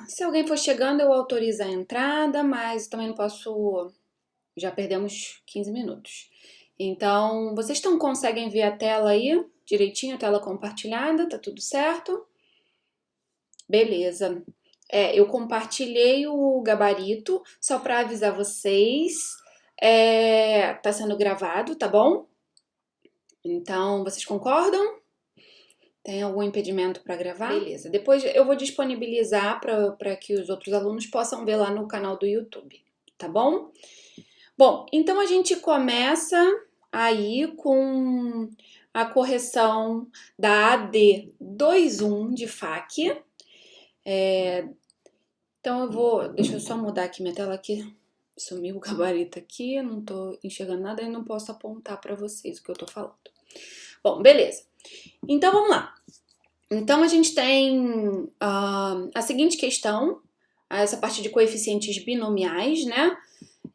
Se alguém for chegando, eu autorizo a entrada, mas também não posso. Já perdemos 15 minutos. Então, vocês conseguem ver a tela aí? Direitinho, a tela compartilhada, tá tudo certo? Beleza. Eu compartilhei o gabarito só para avisar vocês. Tá sendo gravado, tá bom? Então, vocês concordam? Tem algum impedimento para gravar? Beleza. Depois eu vou disponibilizar para que os outros alunos possam ver lá no canal do YouTube, tá bom? Bom, então a gente começa aí com a correção da AD 21 de FAQ. Então deixa eu só mudar aqui minha tela aqui. Sumiu o gabarito aqui, não tô enxergando nada e não posso apontar para vocês o que eu tô falando. Bom, beleza. Então vamos lá. Então a gente tem a seguinte questão, essa parte de coeficientes binomiais, né?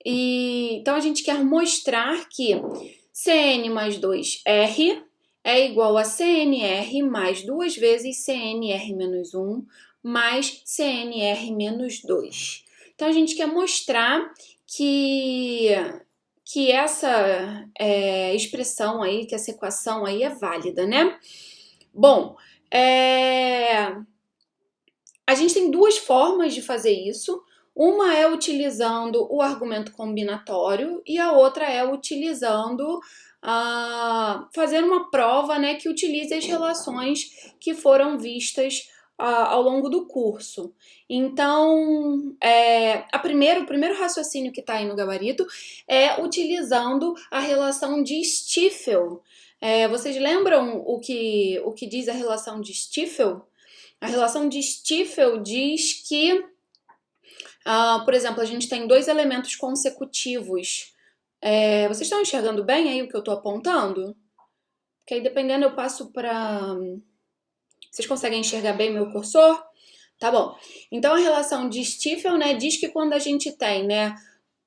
Então a gente quer mostrar que Cn mais 2r é igual a CNR mais 2 vezes CNR menos 1 mais CNR menos 2. Então a gente quer mostrar que essa expressão aí, que essa equação aí é válida, né? Bom, a gente tem duas formas de fazer isso. Uma é utilizando o argumento combinatório e a outra é utilizando, fazendo uma prova, né, que utilize as relações que foram vistas ao longo do curso. Então, o primeiro raciocínio que está aí no gabarito é utilizando a relação de Stiefel. Vocês lembram o que diz a relação de Stiefel? A relação de Stiefel diz que, por exemplo, a gente tem dois elementos consecutivos. Vocês estão enxergando bem aí o que eu estou apontando? Porque aí, dependendo, eu passo para... Vocês conseguem enxergar bem meu cursor? Tá bom. Então, a relação de Stiefel, né, diz que quando a gente tem, né,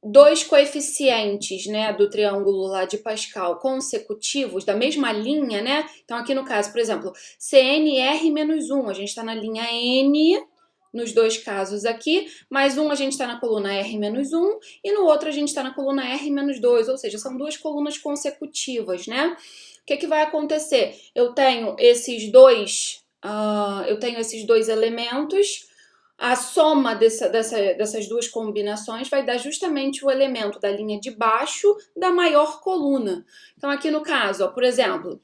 dois coeficientes, né, do triângulo lá de Pascal consecutivos, da mesma linha, né? Então, aqui no caso, por exemplo, CNR menos 1, a gente está na linha N, nos dois casos aqui, mais um a gente está na coluna R menos 1, e no outro a gente está na coluna R menos 2, ou seja, são duas colunas consecutivas, né? O que vai acontecer? Eu tenho esses dois elementos. A soma dessas duas combinações vai dar justamente o elemento da linha de baixo da maior coluna. Então, aqui no caso, ó, por exemplo,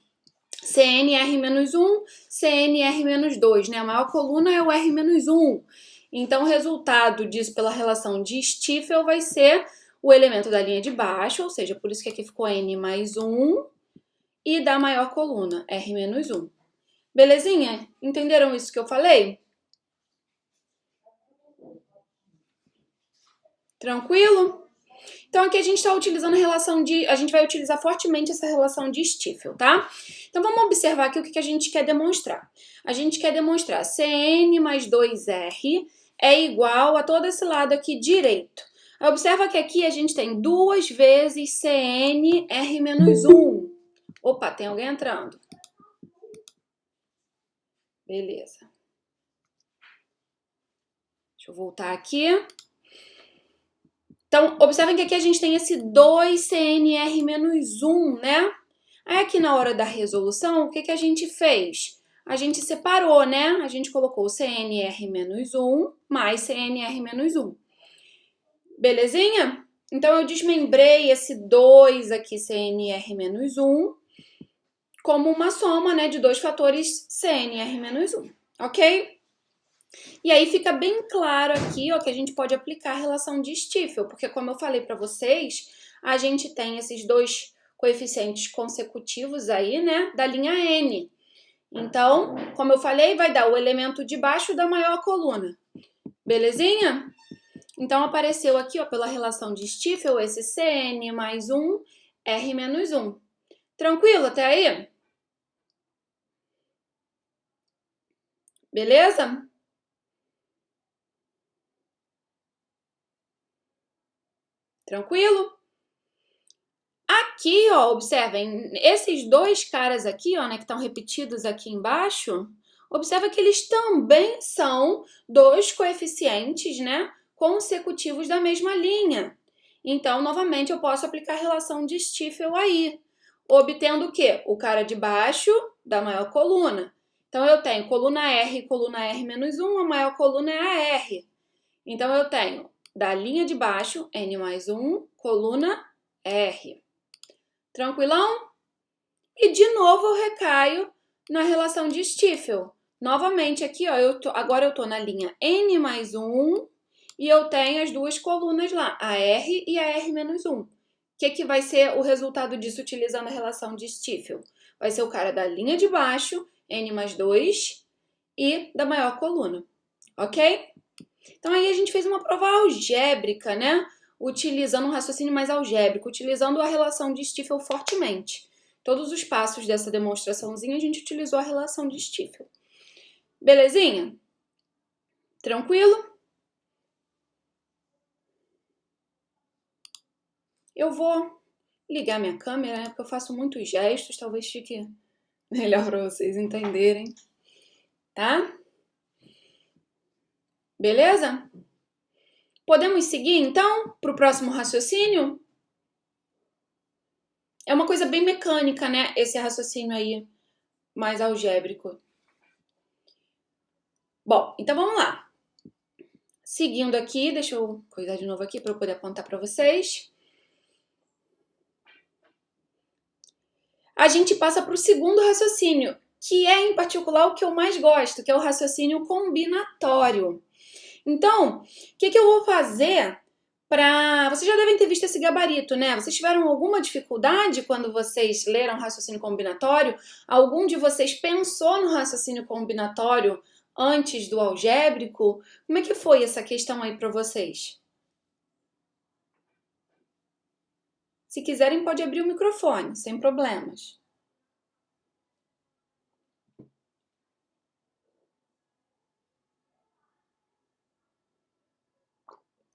CNR-1, CNR-2, né? A maior coluna é o R-1. Então, o resultado disso pela relação de Stiefel vai ser o elemento da linha de baixo, ou seja, por isso que aqui ficou N mais 1, e da maior coluna, R-1. Belezinha? Entenderam isso que eu falei? Tranquilo? Então, aqui a gente está utilizando a gente vai utilizar fortemente essa relação de Stiefel, tá? Então, vamos observar aqui o que a gente quer demonstrar. A gente quer demonstrar Cn mais 2r é igual a todo esse lado aqui direito. Observa que aqui a gente tem 2 vezes Cn r menos 1. Opa, tem alguém entrando. Beleza. Deixa eu voltar aqui. Então, observem que aqui a gente tem esse 2CNR menos 1, né? Aí aqui na hora da resolução, o que a gente fez? A gente separou, né? A gente colocou CNR menos 1 mais CNR menos 1. Belezinha? Então, eu desmembrei esse 2 aqui, CNR menos 1, como uma soma, né, de dois fatores CNR menos 1, ok? E aí fica bem claro aqui, ó, que a gente pode aplicar a relação de Stiefel, porque como eu falei para vocês, a gente tem esses dois coeficientes consecutivos aí, né, da linha N. Então, como eu falei, vai dar o elemento de baixo da maior coluna. Belezinha? Então, apareceu aqui, ó, pela relação de Stiefel, esse Cn mais 1, R menos 1. Tranquilo até aí? Beleza? Tranquilo? Aqui, ó, observem, esses dois caras aqui, ó, né, que estão repetidos aqui embaixo, observa que eles também são dois coeficientes, né, consecutivos da mesma linha. Então, novamente, eu posso aplicar a relação de Stiefel aí, obtendo o quê? O cara de baixo da maior coluna. Então, eu tenho coluna R menos 1, a maior coluna é a R. Então, eu tenho da linha de baixo, N mais 1, coluna R. Tranquilão? E, de novo, eu recaio na relação de Stiefel. Novamente, aqui, ó, agora eu tô na linha N mais 1 e eu tenho as duas colunas lá, a R e a R menos 1. O que vai ser o resultado disso utilizando a relação de Stiefel? Vai ser o cara da linha de baixo, N mais 2, e da maior coluna, ok? Então, aí a gente fez uma prova algébrica, né? Utilizando um raciocínio mais algébrico, utilizando a relação de Stiefel fortemente. Todos os passos dessa demonstraçãozinha a gente utilizou a relação de Stiefel. Belezinha? Tranquilo? Eu vou ligar minha câmera, né? Porque eu faço muitos gestos, talvez fique melhor para vocês entenderem, tá? Beleza? Podemos seguir, então, para o próximo raciocínio? É uma coisa bem mecânica, né? Esse raciocínio aí, mais algébrico. Bom, então vamos lá. Seguindo aqui, deixa eu coisar de novo aqui para eu poder apontar para vocês. A gente passa para o segundo raciocínio, que é, em particular, o que eu mais gosto, que é o raciocínio combinatório. Então, o que eu vou fazer para... Vocês já devem ter visto esse gabarito, né? Vocês tiveram alguma dificuldade quando vocês leram raciocínio combinatório? Algum de vocês pensou no raciocínio combinatório antes do algébrico? Como é que foi essa questão aí para vocês? Se quiserem, pode abrir o microfone, sem problemas.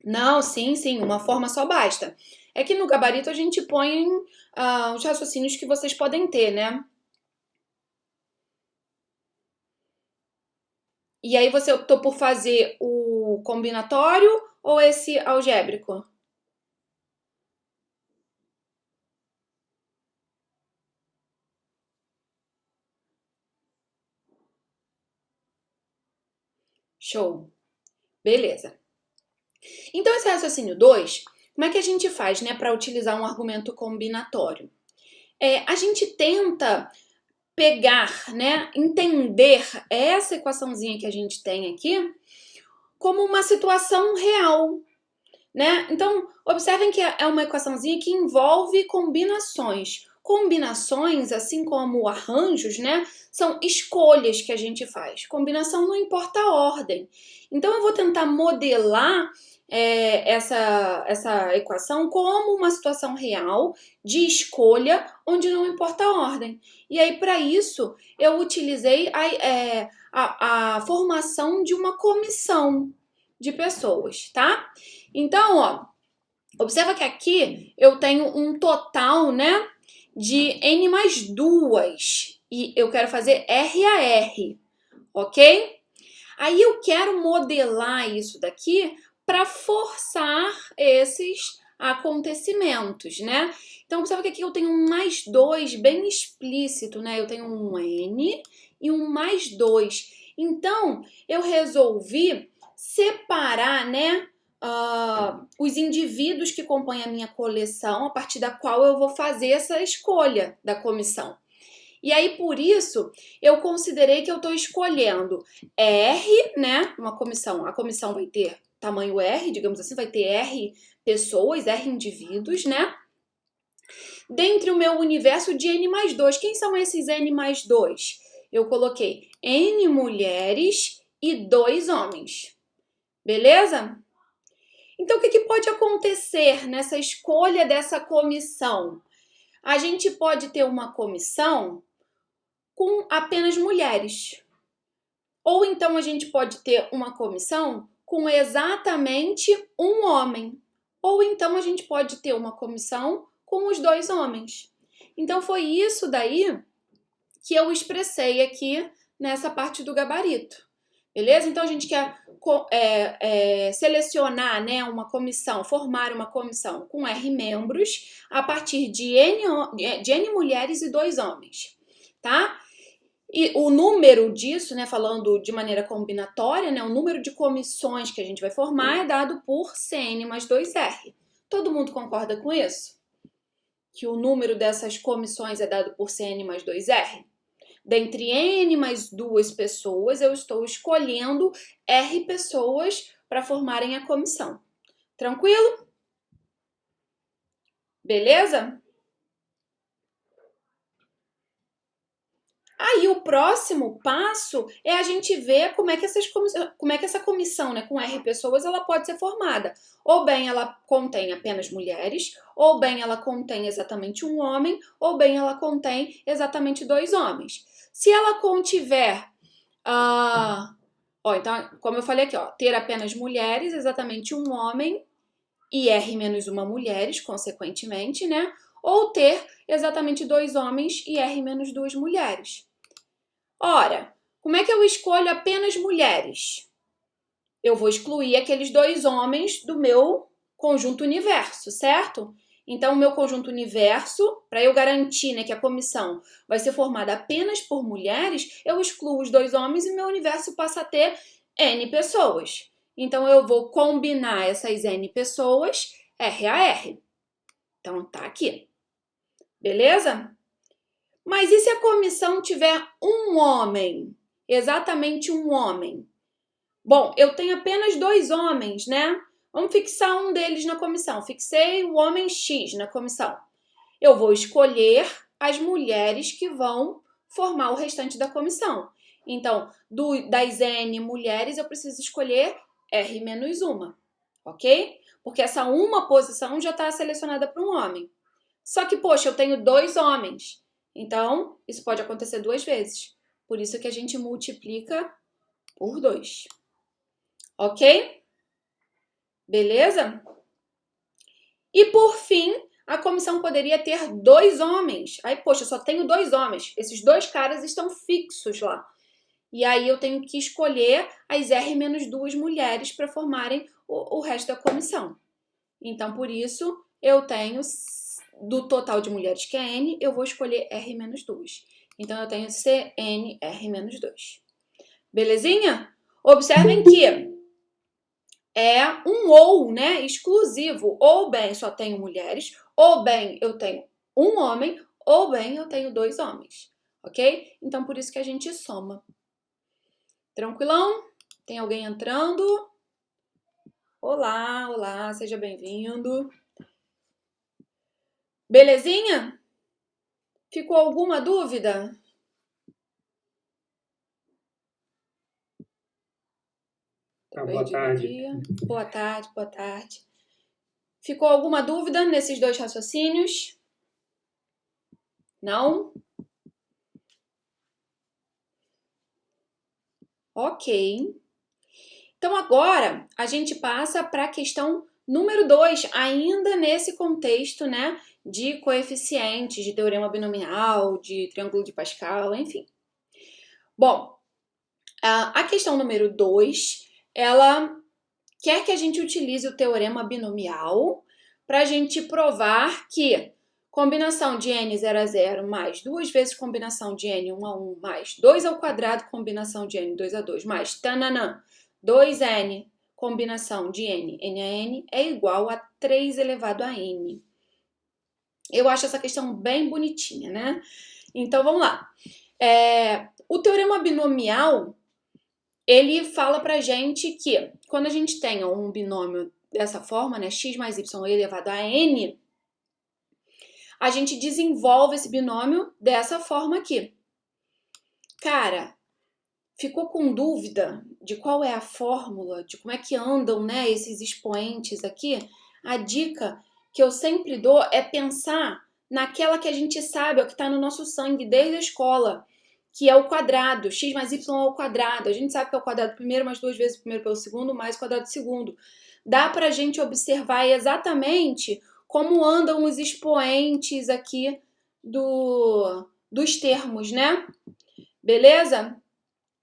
Não, sim, uma forma só basta. É que no gabarito a gente põe os raciocínios que vocês podem ter, né? E aí você optou por fazer o combinatório ou esse algébrico? Show. Beleza. Então, esse raciocínio 2, como é que a gente faz, né, para utilizar um argumento combinatório? A gente tenta pegar, né, entender essa equaçãozinha que a gente tem aqui como uma situação real, né? Então, observem que é uma equaçãozinha que envolve combinações. Combinações, assim como arranjos, né, são escolhas que a gente faz. Combinação não importa a ordem. Então, eu vou tentar modelar essa equação como uma situação real de escolha onde não importa a ordem. E aí, para isso, eu utilizei a formação de uma comissão de pessoas, tá? Então, ó, observa que aqui eu tenho um total, né, de N mais 2 e eu quero fazer R a R, ok? Aí eu quero modelar isso daqui para forçar esses acontecimentos, né? Então, observa que aqui eu tenho um mais 2 bem explícito, né? Eu tenho um N e um mais 2. Então, eu resolvi separar, né, os indivíduos que compõem a minha coleção, a partir da qual eu vou fazer essa escolha da comissão. E aí, por isso, eu considerei que eu estou escolhendo R, né? Uma comissão. A comissão vai ter tamanho R, digamos assim, vai ter R pessoas, R indivíduos, né? Dentre o meu universo de N mais 2. Quem são esses N mais 2? Eu coloquei N mulheres e 2 homens. Beleza? Então, o que pode acontecer nessa escolha dessa comissão? A gente pode ter uma comissão com apenas mulheres. Ou então a gente pode ter uma comissão com exatamente um homem. Ou então a gente pode ter uma comissão com os 2 homens. Então foi isso daí que eu expressei aqui nessa parte do gabarito. Beleza? Então, a gente quer selecionar, né, uma comissão, formar uma comissão com R membros a partir de N mulheres e 2 homens, tá? E o número disso, né, falando de maneira combinatória, né, o número de comissões que a gente vai formar é dado por CN mais 2R. Todo mundo concorda com isso? Que o número dessas comissões é dado por CN mais 2R? Dentre N mais 2 pessoas, eu estou escolhendo R pessoas para formarem a comissão. Tranquilo? Beleza? Aí o próximo passo é a gente ver como é que essa comissão, né, com R pessoas, ela pode ser formada. Ou bem ela contém apenas mulheres, ou bem ela contém exatamente um homem, ou bem ela contém exatamente 2 homens. Se ela contiver, então, como eu falei aqui, ter apenas mulheres, exatamente um homem e R menos uma mulheres, consequentemente, né? Ou ter exatamente 2 homens e R menos 2 mulheres. Ora, como é que eu escolho apenas mulheres? Eu vou excluir aqueles 2 homens do meu conjunto universo, certo? Então, o meu conjunto universo, para eu garantir, né, que a comissão vai ser formada apenas por mulheres, eu excluo os 2 homens e meu universo passa a ter N pessoas. Então, eu vou combinar essas N pessoas, R a R. Então, tá aqui. Beleza? Mas e se a comissão tiver um homem? Exatamente um homem. Bom, eu tenho apenas 2 homens, né? Vamos fixar um deles na comissão. Fixei o homem X na comissão. Eu vou escolher as mulheres que vão formar o restante da comissão. Então, das N mulheres, eu preciso escolher R menos uma, ok? Porque essa uma posição já está selecionada para um homem. Só que, poxa, eu tenho 2 homens. Então, isso pode acontecer 2 vezes. Por isso que a gente multiplica por 2. Ok? Beleza? E por fim, a comissão poderia ter 2 homens. Aí, poxa, eu só tenho 2 homens. Esses 2 caras estão fixos lá. E aí eu tenho que escolher as R menos 2 mulheres para formarem o resto da comissão. Então, por isso, eu tenho, do total de mulheres que é N, eu vou escolher R menos 2. Então, eu tenho CNR menos 2. Belezinha? Observem que é um ou, né, exclusivo. Ou bem só tenho mulheres, ou bem eu tenho um homem, ou bem eu tenho 2 homens, ok? Então, por isso que a gente soma. Tranquilão? Tem alguém entrando? Olá, olá, seja bem-vindo. Belezinha? Ficou alguma dúvida? Boa tarde. Boa tarde, boa tarde. Ficou alguma dúvida nesses 2 raciocínios? Não? Ok. Então, agora, a gente passa para a questão número 2, ainda nesse contexto, né, de coeficientes, de teorema binomial, de triângulo de Pascal, enfim. Bom, a questão número 2, ela quer que a gente utilize o teorema binomial para a gente provar que combinação de n0 a 0 mais 2 vezes combinação de n1 a 1 mais 2 ao quadrado combinação de n2 a 2 mais tananã 2n combinação de n a n é igual a 3 elevado a n. Eu acho essa questão bem bonitinha, né? Então, vamos lá. O teorema binomial, ele fala pra gente que quando a gente tem um binômio dessa forma, né, x mais y elevado a n, a gente desenvolve esse binômio dessa forma aqui. Cara, ficou com dúvida de qual é a fórmula, de como é que andam, né, esses expoentes aqui? A dica que eu sempre dou é pensar naquela que a gente sabe, ó, que está no nosso sangue desde a escola, que é o quadrado, x mais y ao quadrado. A gente sabe que é o quadrado primeiro mais 2 vezes o primeiro pelo segundo mais o quadrado do segundo. Dá para a gente observar exatamente como andam os expoentes aqui dos termos, né? Beleza?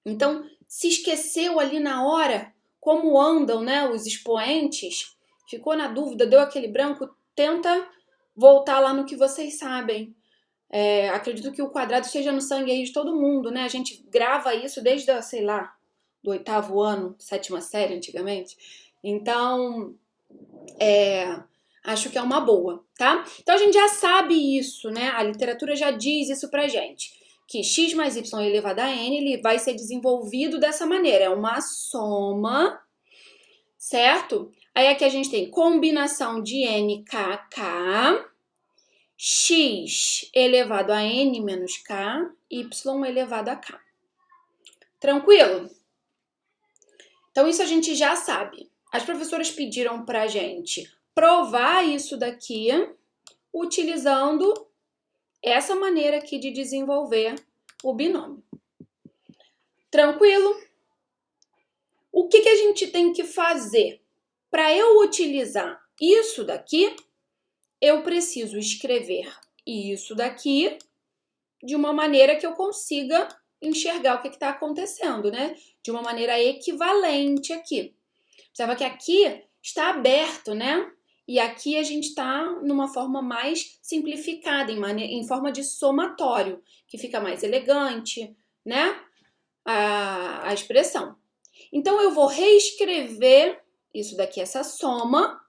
Então, se esqueceu ali na hora como andam, né, os expoentes, ficou na dúvida, deu aquele branco, tenta voltar lá no que vocês sabem. Acredito que o quadrado esteja no sangue aí de todo mundo, né? A gente grava isso desde, sei lá, do 8º ano, 7ª série antigamente. Então, acho que é uma boa, tá? Então a gente já sabe isso, né? A literatura já diz isso pra gente. Que x mais y elevado a n, ele vai ser desenvolvido dessa maneira. É uma soma, certo? Aí aqui a gente tem combinação de n, k, k, x elevado a n menos k, y elevado a k. Tranquilo? Então isso a gente já sabe. As professoras pediram pra gente provar isso daqui utilizando essa maneira aqui de desenvolver o binômio. Tranquilo? O que a gente tem que fazer? Para eu utilizar isso daqui, eu preciso escrever isso daqui de uma maneira que eu consiga enxergar o que está acontecendo, né? De uma maneira equivalente aqui. Observa que aqui está aberto, né? E aqui a gente está numa forma mais simplificada, em forma de somatório, que fica mais elegante, né? A expressão. Então, eu vou reescrever isso daqui, essa soma,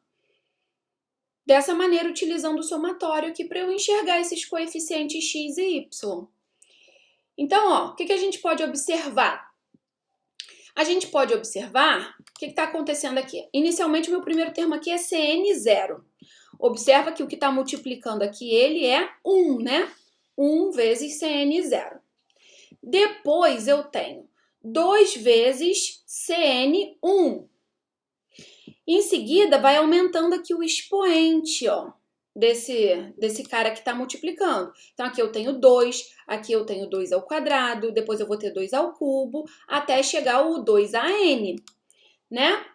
dessa maneira, utilizando o somatório aqui para eu enxergar esses coeficientes x e y. Então, ó, o que a gente pode observar? A gente pode observar o que está acontecendo aqui. Inicialmente, o meu primeiro termo aqui é CN0. Observa que o que está multiplicando aqui, ele é 1, né? 1 vezes CN0. Depois, eu tenho 2 vezes CN1. Em seguida, vai aumentando aqui o expoente, ó, desse cara que está multiplicando. Então, aqui eu tenho 2, aqui eu tenho 2 ao quadrado, depois eu vou ter 2 ao cubo, até chegar ao 2an, né?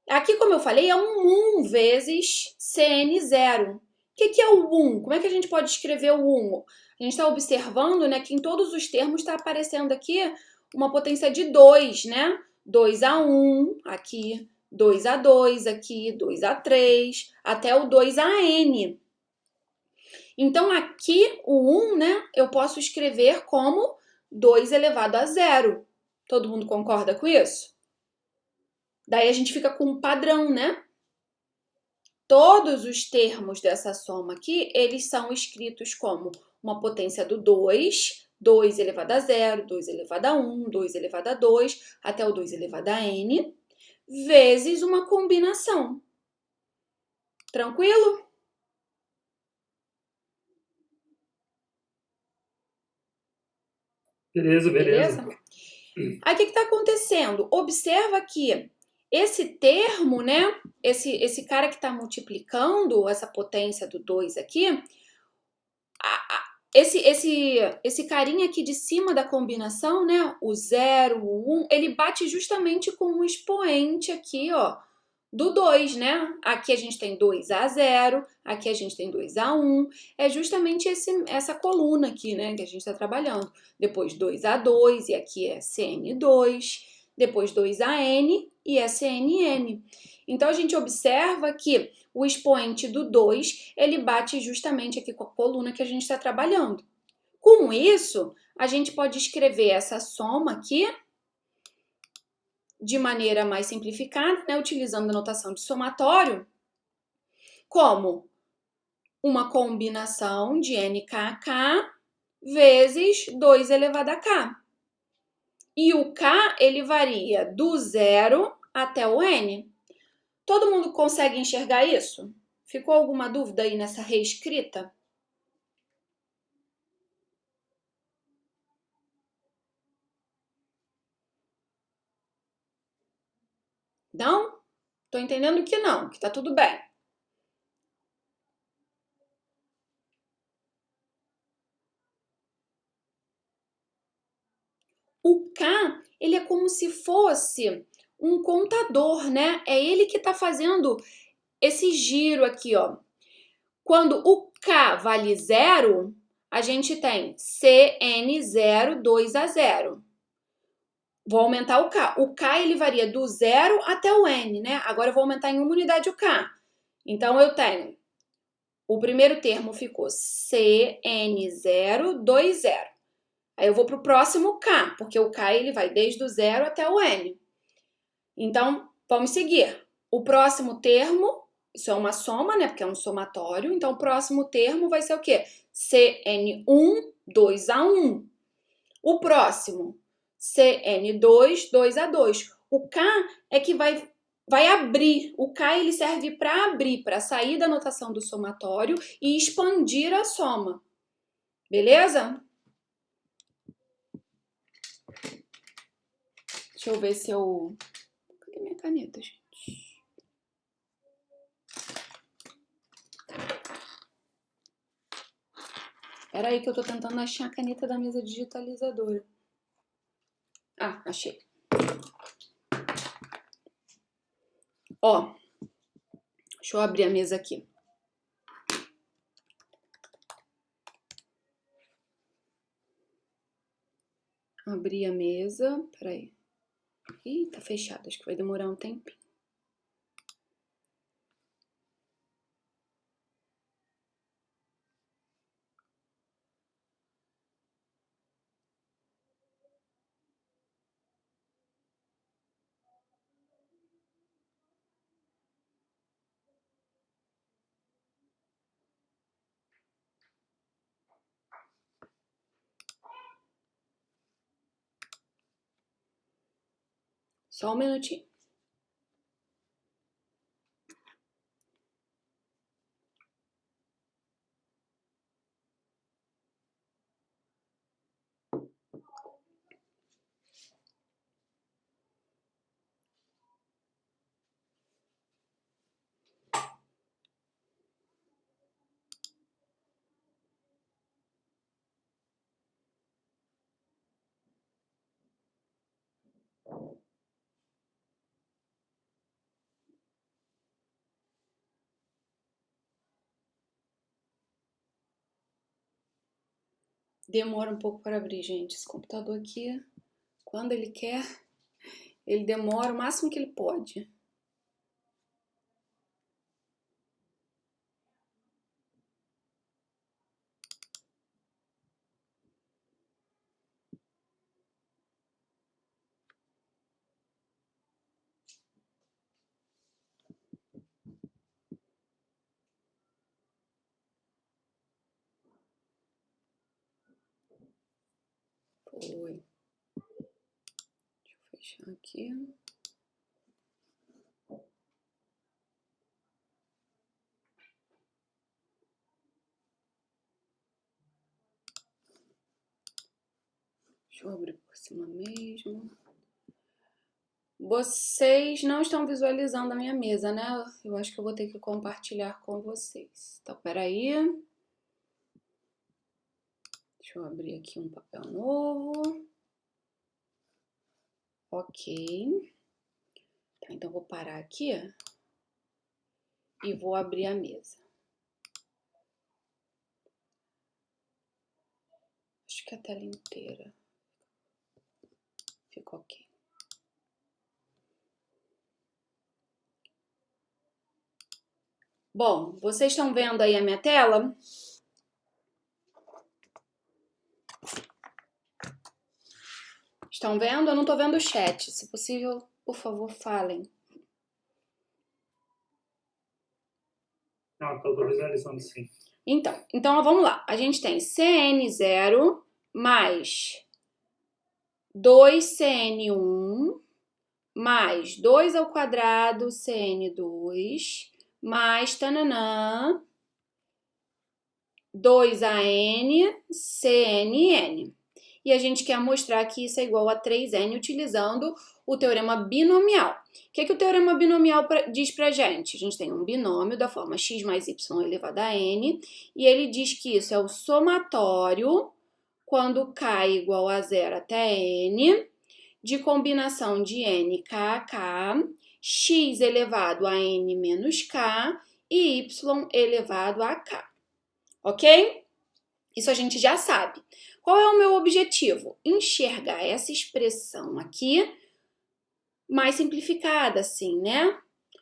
Aqui, como eu falei, é um 1 vezes CN0. O que é o 1? Como é que a gente pode escrever o 1? A gente está observando, né, que em todos os termos está aparecendo aqui uma potência de 2, né? 2a1 aqui, 2a2 aqui, 2a3, até o 2an. Então, aqui, o 1, né, eu posso escrever como 2 elevado a 0. Todo mundo concorda com isso? Daí a gente fica com um padrão, né? Todos os termos dessa soma aqui, eles são escritos como uma potência do 2, 2 elevado a 0, 2 elevado a 1, 2 elevado a 2, até o 2 elevado a n, vezes uma combinação. Tranquilo? Beleza. Aí, o que está acontecendo? Observa que esse termo, né? Esse cara que está multiplicando essa potência do 2 aqui, esse carinha aqui de cima da combinação, né? O 0, o 1, ele bate justamente com o expoente aqui, ó, do 2, né? Aqui a gente tem 2a0, aqui a gente tem 2a1. É justamente essa coluna aqui, né? Que a gente está trabalhando. Depois 2a2 e aqui é CN2. Depois 2an e é CNN. Então, a gente observa que o expoente do 2, ele bate justamente aqui com a coluna que a gente está trabalhando. Com isso, a gente pode escrever essa soma aqui de maneira mais simplificada, né, utilizando a notação de somatório, como uma combinação de nkk vezes 2 elevado a k. E o k, ele varia do 0 até o n. Todo mundo consegue enxergar isso? Ficou alguma dúvida aí nessa reescrita? Não? Tô entendendo que não, que tá tudo bem. O K, ele é como se fosse um contador, né? É ele que tá fazendo esse giro aqui, ó. Quando o K vale 0, a gente tem CN0, 2a0. vou aumentar o K. O K, ele varia do 0 até o N, né? Agora eu vou aumentar em uma unidade o K. Então, eu tenho, o primeiro termo ficou CN020. Aí eu vou para o próximo K, porque o K, ele vai desde o 0 até o N. Então, vamos seguir. O próximo termo, isso é uma soma, né? Porque é um somatório. Então, o próximo termo vai ser o quê? CN1, 2A1. O próximo, CN2, 2A2. O K é que vai abrir. O K, ele serve para abrir, para sair da notação do somatório e expandir a soma. Beleza? Deixa eu ver se eu... Cadê minha caneta, gente? Espera aí que eu tô tentando achar a caneta da mesa digitalizadora. Ah, achei. Ó, deixa eu abrir a mesa aqui. Abri a mesa, peraí. Ih, tá fechado, acho que vai demorar um tempinho. Só um minutinho. Demora um pouco para abrir, gente. Esse computador aqui, quando ele quer, ele demora o máximo que ele pode. Foi. Deixa eu fechar aqui. Deixa eu abrir por cima mesmo. Vocês não estão visualizando a minha mesa, né? Eu acho que eu vou ter que compartilhar com vocês. Então, peraí. Deixa eu abrir aqui um papel novo. Ok. Tá, então, vou parar aqui e vou abrir a mesa. Acho que a tela inteira ficou ok. Bom, vocês estão vendo aí a minha tela? Estão vendo? Eu não tô vendo o chat. Se possível, por favor, falem. Não, tô visualizando sim. Então vamos lá. A gente tem CN0 mais 2CN1 mais 2 ao quadrado CN2 mais tananã 2AN CNN. E a gente quer mostrar que isso é igual a 3N utilizando o teorema binomial. O que o teorema binomial diz pra gente? A gente tem um binômio da forma x mais y elevado a n, e ele diz que isso é o somatório, quando k é igual a 0 até n, de combinação de n, k a k, x elevado a n menos k e y elevado a k. Ok? Isso a gente já sabe. Qual é o meu objetivo? Enxergar essa expressão aqui mais simplificada, assim, né?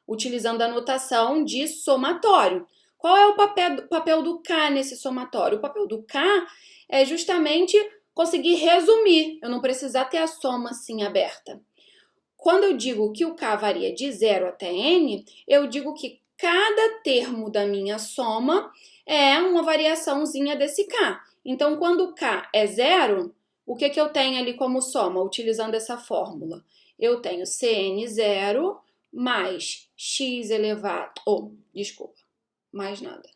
Utilizando a notação de somatório. Qual é o papel do K nesse somatório? O papel do K é justamente conseguir resumir. Eu não precisar ter a soma assim aberta. Quando eu digo que o K varia de 0 até N, eu digo que cada termo da minha soma é uma variaçãozinha desse K. Então, quando o K é 0, o que eu tenho ali como soma, utilizando essa fórmula? Eu tenho Cn0 mais x elevado... mais nada.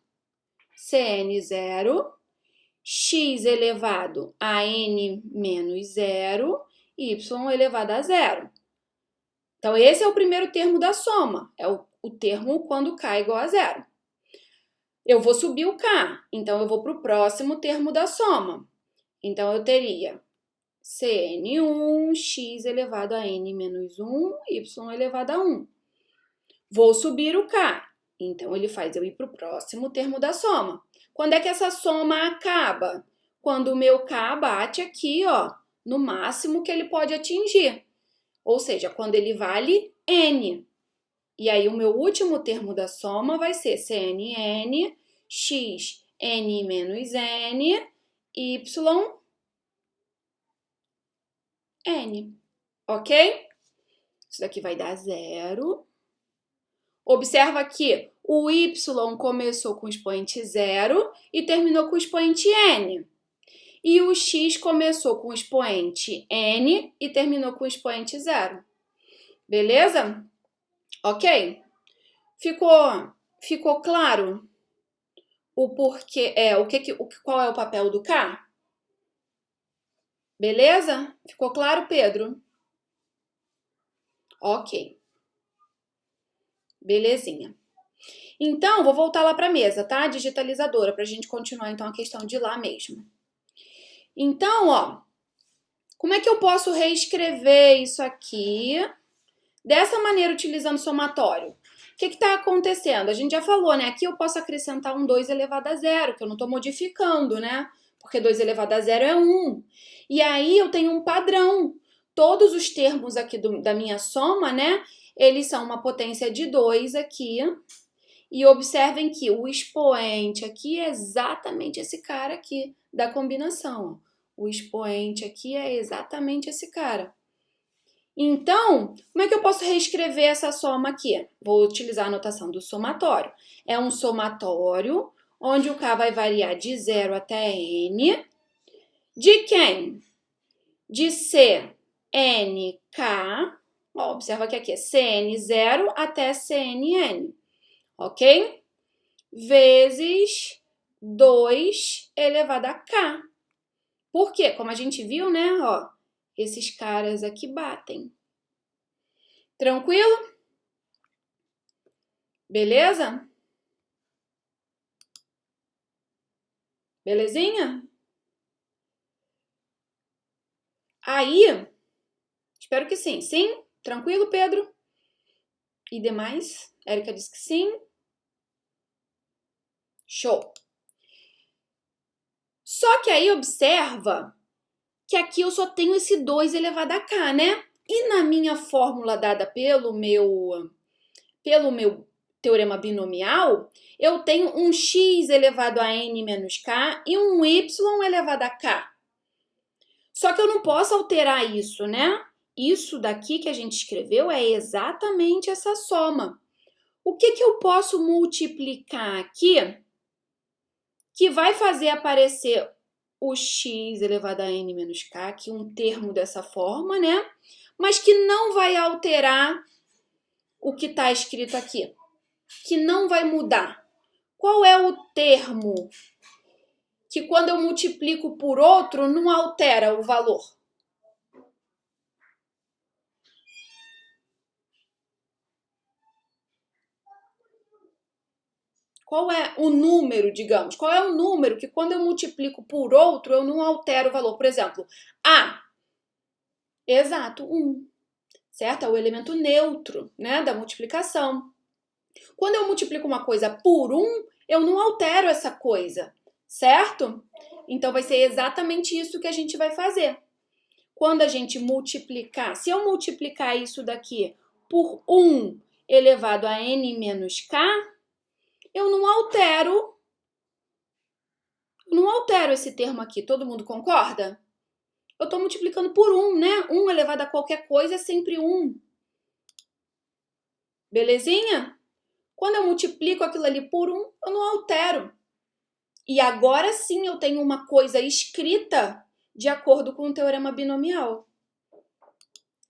Cn0, x elevado a n menos 0, y elevado a 0. Então, esse é o primeiro termo da soma. É o termo quando K é igual a 0. Eu vou subir o K. Então, eu vou para o próximo termo da soma. Então, eu teria Cn1, x elevado a n menos 1, y elevado a 1. Vou subir o K. Então, ele faz eu ir para o próximo termo da soma. Quando é que essa soma acaba? Quando o meu K bate aqui, ó, no máximo que ele pode atingir. Ou seja, quando ele vale N. E aí, o meu último termo da soma vai ser Cnn, x, n menos n, y, n. Ok? Isso daqui vai dar 0. Observa que o y começou com o expoente 0 e terminou com o expoente n. E o x começou com o expoente n e terminou com o expoente 0. Beleza? Ok? Ficou claro o porquê, qual é o papel do K? Beleza? Ficou claro, Pedro? Ok. Belezinha. Então, vou voltar lá para a mesa, tá? Digitalizadora, para a gente continuar, então, a questão de lá mesmo. Então, ó, como é que eu posso reescrever isso aqui dessa maneira, utilizando somatório? O que está acontecendo? A gente já falou, né? Aqui eu posso acrescentar um 2 elevado a 0, que eu não estou modificando, né? Porque 2 elevado a 0 é 1. E aí eu tenho um padrão. Todos os termos aqui da minha soma, né? Eles são uma potência de 2 aqui. E observem que o expoente aqui é exatamente esse cara aqui da combinação. O expoente aqui é exatamente esse cara. Então, como é que eu posso reescrever essa soma aqui? Vou utilizar a notação do somatório. É um somatório onde o K vai variar de 0 até N. De quem? De CNK. Ó, observa que aqui é CN0 até CNN. Ok? Vezes 2 elevado a K. Por quê? Como a gente viu, né? Ó, esses caras aqui batem. Tranquilo? Beleza? Belezinha? Aí, espero que sim. Sim? Tranquilo, Pedro? E demais? Érica disse que sim. Show! Só que aí observa que aqui eu só tenho esse 2 elevado a K, né? E na minha fórmula dada pelo meu teorema binomial, eu tenho um x elevado a n menos k e um y elevado a k. Só que eu não posso alterar isso, né? Isso daqui que a gente escreveu é exatamente essa soma. O que eu posso multiplicar aqui que vai fazer aparecer o x elevado a n menos k, que é um termo dessa forma, né? Mas que não vai alterar o que está escrito aqui, que não vai mudar. Qual é o termo que quando eu multiplico por outro não altera o valor? Qual é o número, digamos? Qual é o número que quando eu multiplico por outro eu não altero o valor? Por exemplo, A. Exato, 1. Certo? É o elemento neutro, né, da multiplicação. Quando eu multiplico uma coisa por 1, eu não altero essa coisa, certo? Então, vai ser exatamente isso que a gente vai fazer. Quando a gente multiplicar, se eu multiplicar isso daqui por 1 elevado a n menos k, eu não altero esse termo aqui. Todo mundo concorda? Eu estou multiplicando por 1, né? 1 elevado a qualquer coisa é sempre 1. Belezinha? Quando eu multiplico aquilo ali por 1, eu não altero. E agora sim eu tenho uma coisa escrita de acordo com o teorema binomial.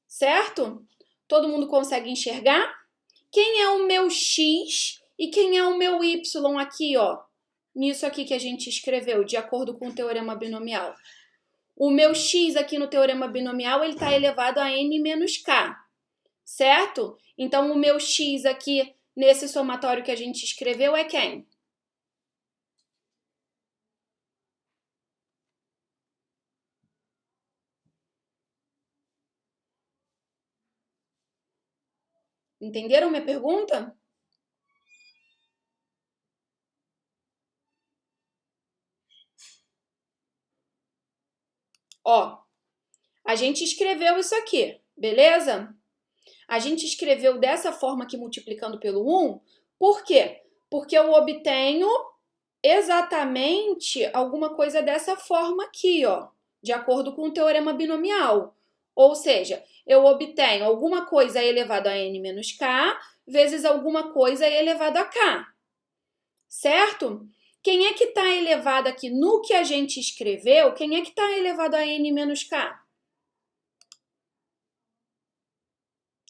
Certo? Todo mundo consegue enxergar? Quem é o meu x e quem é o meu y aqui, ó? Nisso aqui que a gente escreveu, de acordo com o teorema binomial. O meu x aqui no teorema binomial, ele está elevado a n menos k. Certo? Então, o meu x aqui, nesse somatório que a gente escreveu, é quem? Entenderam minha pergunta? Ó, a gente escreveu isso aqui, beleza? A gente escreveu dessa forma aqui, multiplicando pelo 1. Por quê? Porque eu obtenho exatamente alguma coisa dessa forma aqui, ó, de acordo com o teorema binomial. Ou seja, eu obtenho alguma coisa elevado a n menos k vezes alguma coisa elevado a k. Certo? Quem é que está elevado aqui no que a gente escreveu? Quem é que está elevado a n menos k?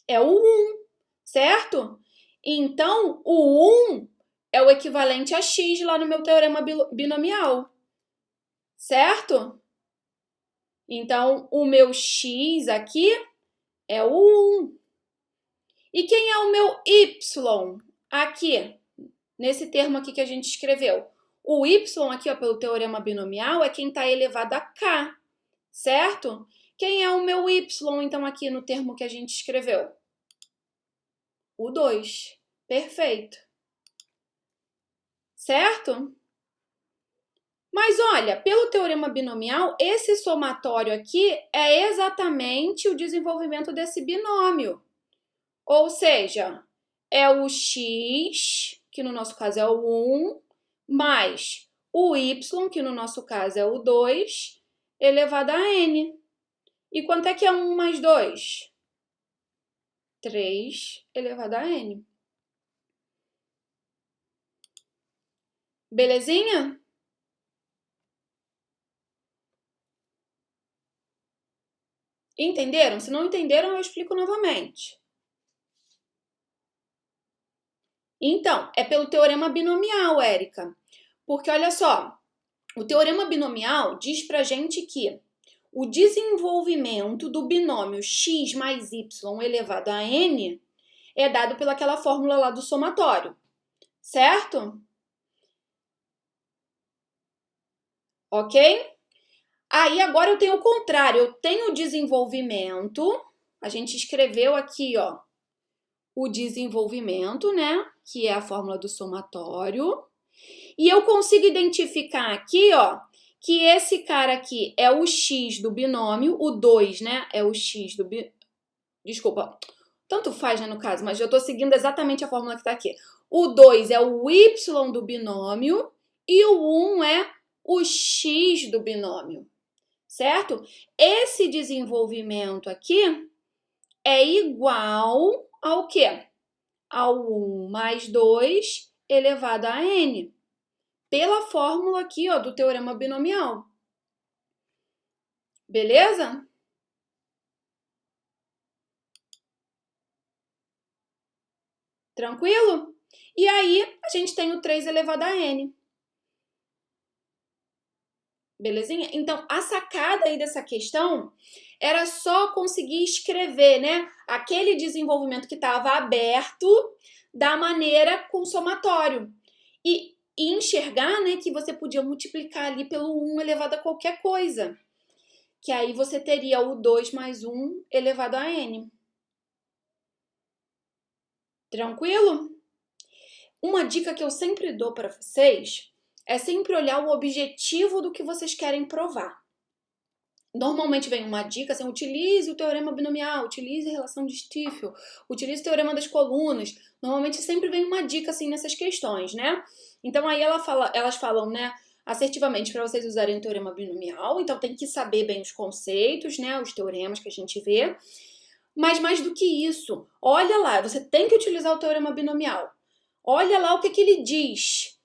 É o 1, certo? Então, o 1 é o equivalente a x lá no meu teorema binomial, certo? Então, o meu x aqui é o 1. E quem é o meu y aqui, nesse termo aqui que a gente escreveu? O y aqui, ó, pelo teorema binomial, é quem está elevado a k, certo? Quem é o meu y, então, aqui no termo que a gente escreveu? O 2. Perfeito. Certo? Mas olha, pelo teorema binomial, esse somatório aqui é exatamente o desenvolvimento desse binômio. Ou seja, é o x, que no nosso caso é o 1, mais o y, que no nosso caso é o 2, elevado a n. E quanto é que é 1 mais 2? 3 elevado a n. Belezinha? Entenderam? Se não entenderam, eu explico novamente. Então, é pelo teorema binomial, Érica. Porque, olha só, o teorema binomial diz pra gente que o desenvolvimento do binômio x mais y elevado a n é dado pelaquela fórmula lá do somatório, certo? Ok? Aí, agora eu tenho o contrário. Eu tenho o desenvolvimento. A gente escreveu aqui, ó, o desenvolvimento, né? Que é a fórmula do somatório. E eu consigo identificar aqui, ó, que esse cara aqui é o x do binômio, o 2, né? É o x do binômio. Desculpa, tanto faz, né, no caso, mas eu tô seguindo exatamente a fórmula que tá aqui. O 2 é o y do binômio e o 1 é o x do binômio, certo? Esse desenvolvimento aqui é igual ao quê? Ao 1 mais 2 elevado a n. Pela fórmula aqui, ó, do teorema binomial. Beleza? Tranquilo? E aí, a gente tem o 3 elevado a n. Belezinha? Então, a sacada aí dessa questão era só conseguir escrever, né, aquele desenvolvimento que estava aberto da maneira com somatório. E enxergar, né, que você podia multiplicar ali pelo 1 elevado a qualquer coisa. Que aí você teria o 2 mais 1 elevado a n. Tranquilo? Uma dica que eu sempre dou para vocês é sempre olhar o objetivo do que vocês querem provar. Normalmente vem uma dica assim, utilize o teorema binomial, utilize a relação de Stiefel, utilize o teorema das colunas. Normalmente sempre vem uma dica assim nessas questões, né? Então aí elas falam, né, assertivamente para vocês usarem o teorema binomial, então tem que saber bem os conceitos, né, os teoremas que a gente vê. Mas mais do que isso, olha lá, você tem que utilizar o teorema binomial. Olha lá o que ele diz.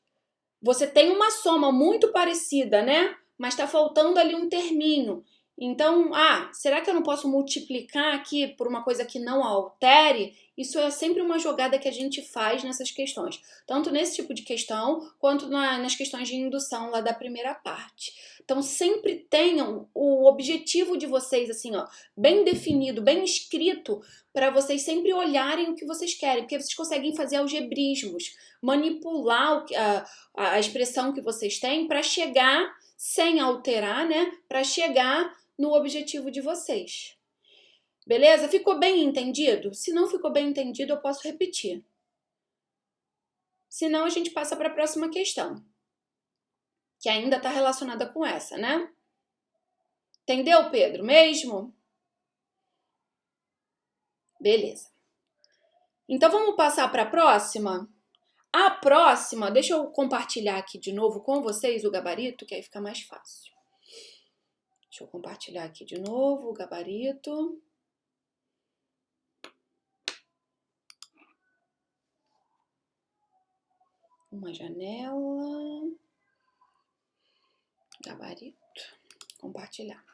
Você tem uma soma muito parecida, né? Mas está faltando ali um terminho. Então, será que eu não posso multiplicar aqui por uma coisa que não altere? Isso é sempre uma jogada que a gente faz nessas questões. Tanto nesse tipo de questão, quanto nas questões de indução lá da primeira parte. Então, sempre tenham o objetivo de vocês, assim, ó, bem definido, bem escrito, para vocês sempre olharem o que vocês querem, porque vocês conseguem fazer algebrismos, manipular a expressão que vocês têm para chegar, sem alterar, né, para chegar no objetivo de vocês. Beleza? Ficou bem entendido? Se não ficou bem entendido, eu posso repetir. Senão, a gente passa para a próxima questão, que ainda está relacionada com essa, né? Entendeu, Pedro? Mesmo? Beleza. Então, vamos passar para a próxima? A próxima, deixa eu compartilhar aqui de novo com vocês o gabarito, que aí fica mais fácil. Deixa eu compartilhar aqui de novo o gabarito. Uma janela. Gabarito. Compartilhar.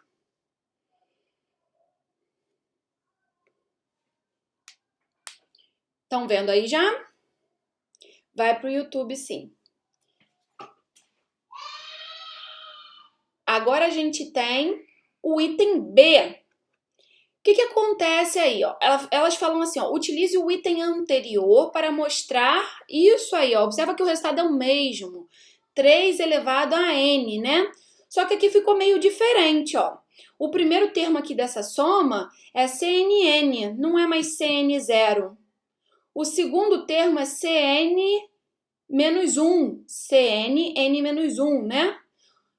Estão vendo aí já? Vai pro YouTube, sim. Agora a gente tem o item B. O que acontece aí? Ó? Elas falam assim, ó, utilize o item anterior para mostrar isso aí. Ó. Observa que o resultado é o mesmo. 3 elevado a n, né? Só que aqui ficou meio diferente, ó. O primeiro termo aqui dessa soma é CNN, não é mais CN0. O segundo termo é CN-1, CN, N-1, né?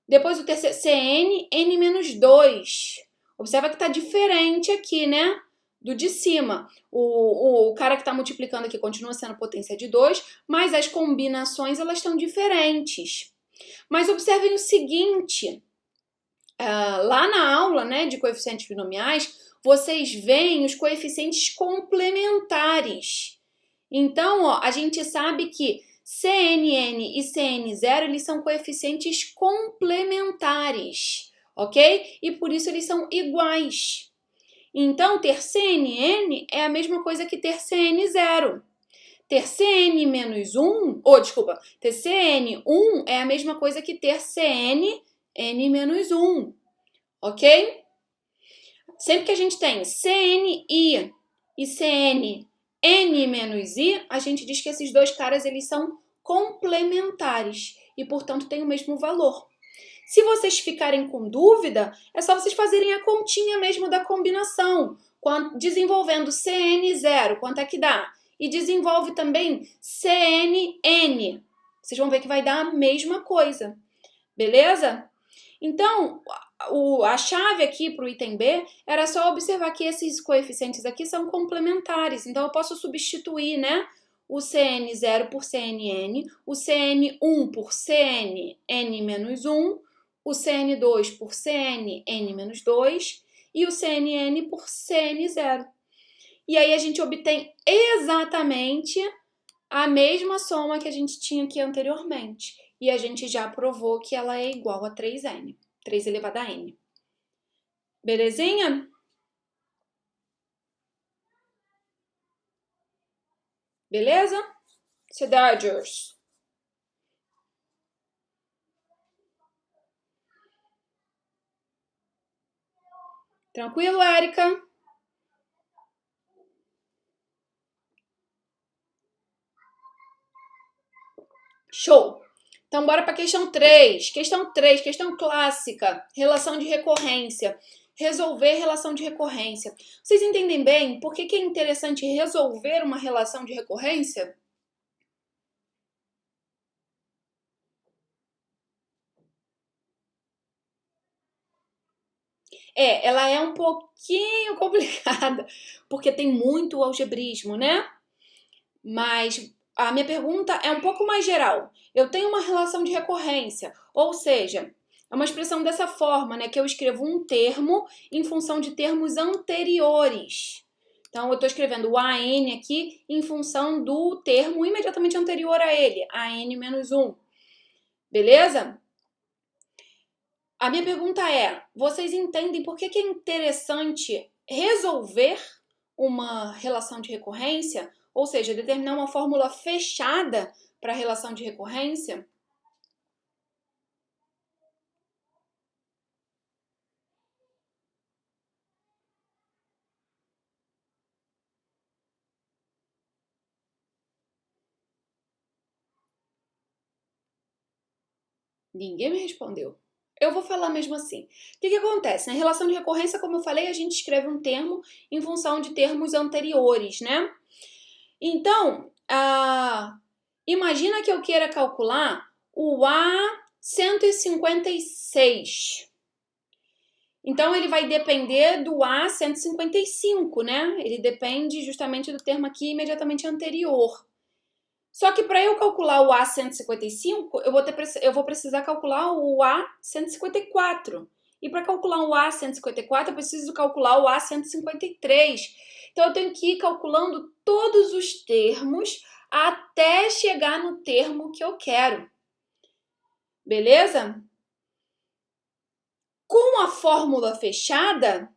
Depois o terceiro, CN, N-2. Observa que está diferente aqui, né? Do de cima. O cara que está multiplicando aqui continua sendo potência de 2, mas as combinações elas estão diferentes. Mas observem o seguinte, lá na aula, né, de coeficientes binomiais, vocês veem os coeficientes complementares. Então, ó, a gente sabe que CNN e CN0, eles são coeficientes complementares, ok? E por isso eles são iguais. Então, ter CNN é a mesma coisa que ter CN0. Ter CN-1, ter CN1 é a mesma coisa que ter CN-N-1, ok? Sempre que a gente tem CNI e CN N-I, a gente diz que esses dois caras eles são complementares e, portanto, têm o mesmo valor. Se vocês ficarem com dúvida, é só vocês fazerem a continha mesmo da combinação, desenvolvendo CN0, quanto é que dá? E desenvolve também CNN. Vocês vão ver que vai dar a mesma coisa, beleza? Então, a chave aqui para o item B era só observar que esses coeficientes aqui são complementares. Então, eu posso substituir, né, o CN0 por CNN, o CN1 por CN-N-1, o CN2 por CN-N-2 e o CNN por CN0. E aí, a gente obtém exatamente a mesma soma que a gente tinha aqui anteriormente. E a gente já provou que ela é igual a 3n, 3 elevado a n. Belezinha? Beleza? Cidaders. Tranquilo, Érica? Show! Então, bora para a questão 3. Questão 3, questão clássica, relação de recorrência. Resolver relação de recorrência. Vocês entendem bem por que é interessante resolver uma relação de recorrência? Ela é um pouquinho complicada, porque tem muito algebrismo, né? Mas a minha pergunta é um pouco mais geral. Eu tenho uma relação de recorrência, ou seja, é uma expressão dessa forma, né? Que eu escrevo um termo em função de termos anteriores. Então, eu estou escrevendo o AN aqui em função do termo imediatamente anterior a ele, AN menos 1. Beleza? A minha pergunta é, vocês entendem por que é interessante resolver uma relação de recorrência? Ou seja, determinar uma fórmula fechada para a relação de recorrência? Ninguém me respondeu. Eu vou falar mesmo assim. O que acontece? Na relação de recorrência, como eu falei, a gente escreve um termo em função de termos anteriores, né? Então, imagina que eu queira calcular o A156. Então, ele vai depender do A155, né? Ele depende justamente do termo aqui imediatamente anterior. Só que para eu calcular o A155, eu vou precisar calcular o A154. E para calcular o A154, eu preciso calcular o A153. Então, eu tenho que ir calculando todos os termos até chegar no termo que eu quero. Beleza? Com a fórmula fechada,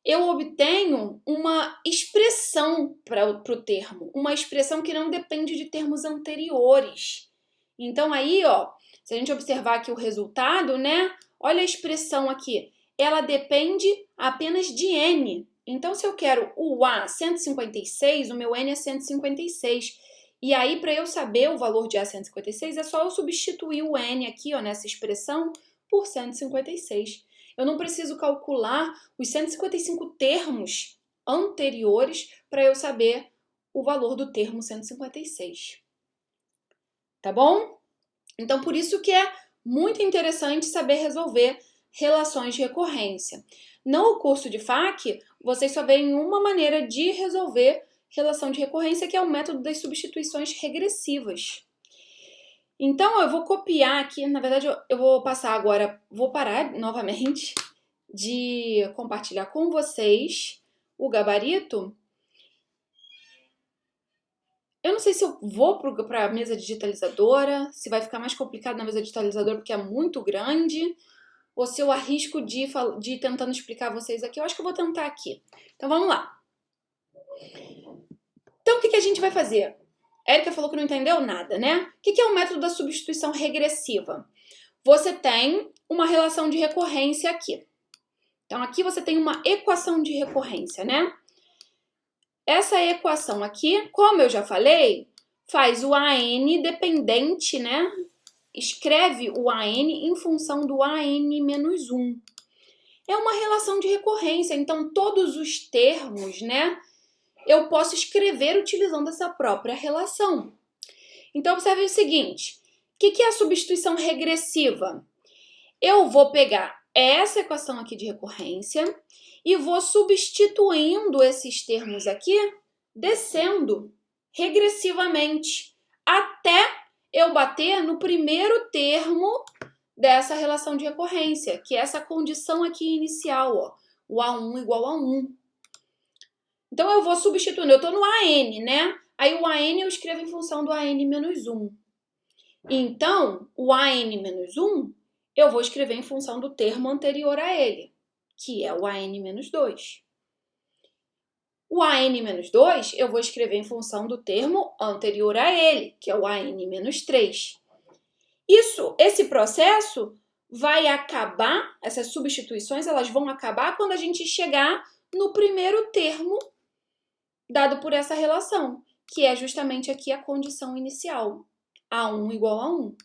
eu obtenho uma expressão para o termo, uma expressão que não depende de termos anteriores. Então aí, ó, se a gente observar aqui o resultado, né? Olha a expressão aqui. Ela depende apenas de n. Então, se eu quero o A 156, o meu n é 156. E aí, para eu saber o valor de A 156, é só eu substituir o n aqui, ó, nessa expressão, por 156. Eu não preciso calcular os 155 termos anteriores para eu saber o valor do termo 156. Tá bom? Então, por isso que é muito interessante saber resolver relações de recorrência. No curso de FAQ, vocês só veem uma maneira de resolver relação de recorrência, que é o método das substituições regressivas. Então, eu vou copiar aqui, na verdade, eu vou passar agora, vou parar novamente de compartilhar com vocês o gabarito. Eu não sei se eu vou para a mesa digitalizadora, se vai ficar mais complicado na mesa digitalizadora porque é muito grande, ou se eu arrisco de ir tentando explicar a vocês aqui. Eu acho que eu vou tentar aqui. Então, vamos lá. Então, o que a gente vai fazer? A Érica falou que não entendeu nada, né? O que é o método da substituição regressiva? Você tem uma relação de recorrência aqui. Então, aqui você tem uma equação de recorrência, né? Essa equação aqui, como eu já falei, faz o AN dependente, né? Escreve o AN em função do AN menos 1. É uma relação de recorrência, então todos os termos, né? Eu posso escrever utilizando essa própria relação. Então, observe o seguinte. O que é a substituição regressiva? Eu vou pegar essa equação aqui de recorrência e vou substituindo esses termos aqui, descendo regressivamente, até eu bater no primeiro termo dessa relação de recorrência, que é essa condição aqui inicial, ó, o A1 igual a 1. Então, eu vou substituindo, eu estou no AN, né? Aí o AN eu escrevo em função do AN menos 1. Então, o AN menos 1 eu vou escrever em função do termo anterior a ele, que é o AN menos 2. O AN menos 2 eu vou escrever em função do termo anterior a ele, que é o AN menos 3. Esse processo vai acabar, essas substituições elas vão acabar quando a gente chegar no primeiro termo dado por essa relação, que é justamente aqui a condição inicial, A1 igual a 1.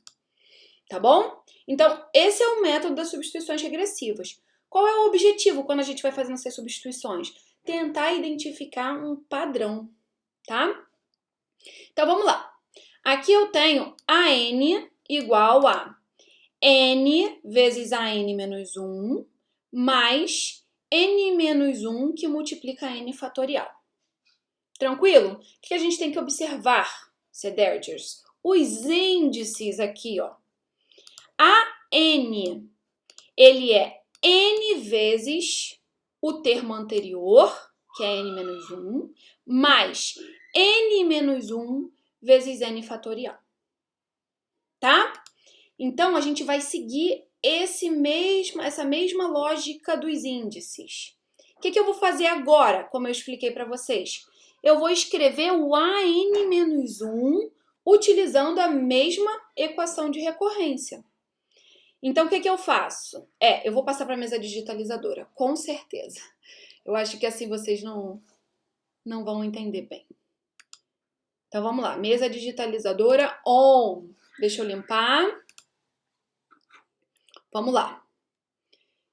Tá bom? Então, esse é o método das substituições regressivas. Qual é o objetivo quando a gente vai fazendo essas substituições? Tentar identificar um padrão, tá? Então, vamos lá. Aqui eu tenho AN igual a N vezes AN menos 1 mais n menos 1 que multiplica n fatorial. Tranquilo? O que a gente tem que observar, Cedergers? Os índices aqui, ó. A n, ele é n vezes o termo anterior, que é n menos 1, mais n menos 1 vezes n fatorial. Tá? Então, a gente vai seguir essa mesma lógica dos índices. O que eu vou fazer agora, como eu expliquei para vocês? Eu vou escrever o AN menos 1 utilizando a mesma equação de recorrência. Então, o que eu faço? Eu vou passar para a mesa digitalizadora, com certeza. Eu acho que assim vocês não vão entender bem. Então, vamos lá. Mesa digitalizadora on. Deixa eu limpar. Vamos lá.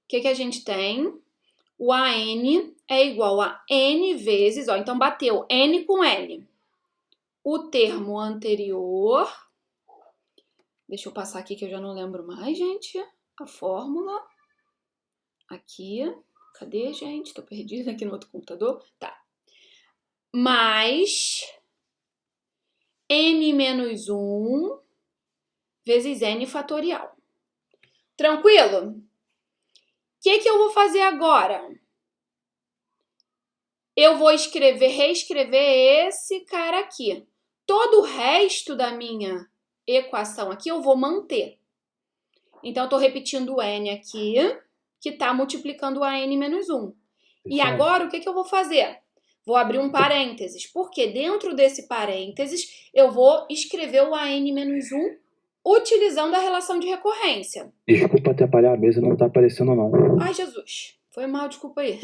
O que a gente tem? O AN é igual a N vezes, ó, então bateu N com N. O termo anterior, deixa eu passar aqui que eu já não lembro mais, gente, a fórmula. Aqui, cadê, gente? Tô perdida aqui no outro computador. Tá. Mais N menos 1 vezes N fatorial. Tranquilo? O que eu vou fazer agora? Eu vou reescrever esse cara aqui. Todo o resto da minha equação aqui eu vou manter. Então, eu estou repetindo o N aqui, que está multiplicando a N menos 1. E agora, o que eu vou fazer? Vou abrir um parênteses, porque dentro desse parênteses, eu vou escrever o AN menos 1 utilizando a relação de recorrência. Desculpa atrapalhar, a mesa não está aparecendo, não. Ai, Jesus. Foi mal, desculpa aí.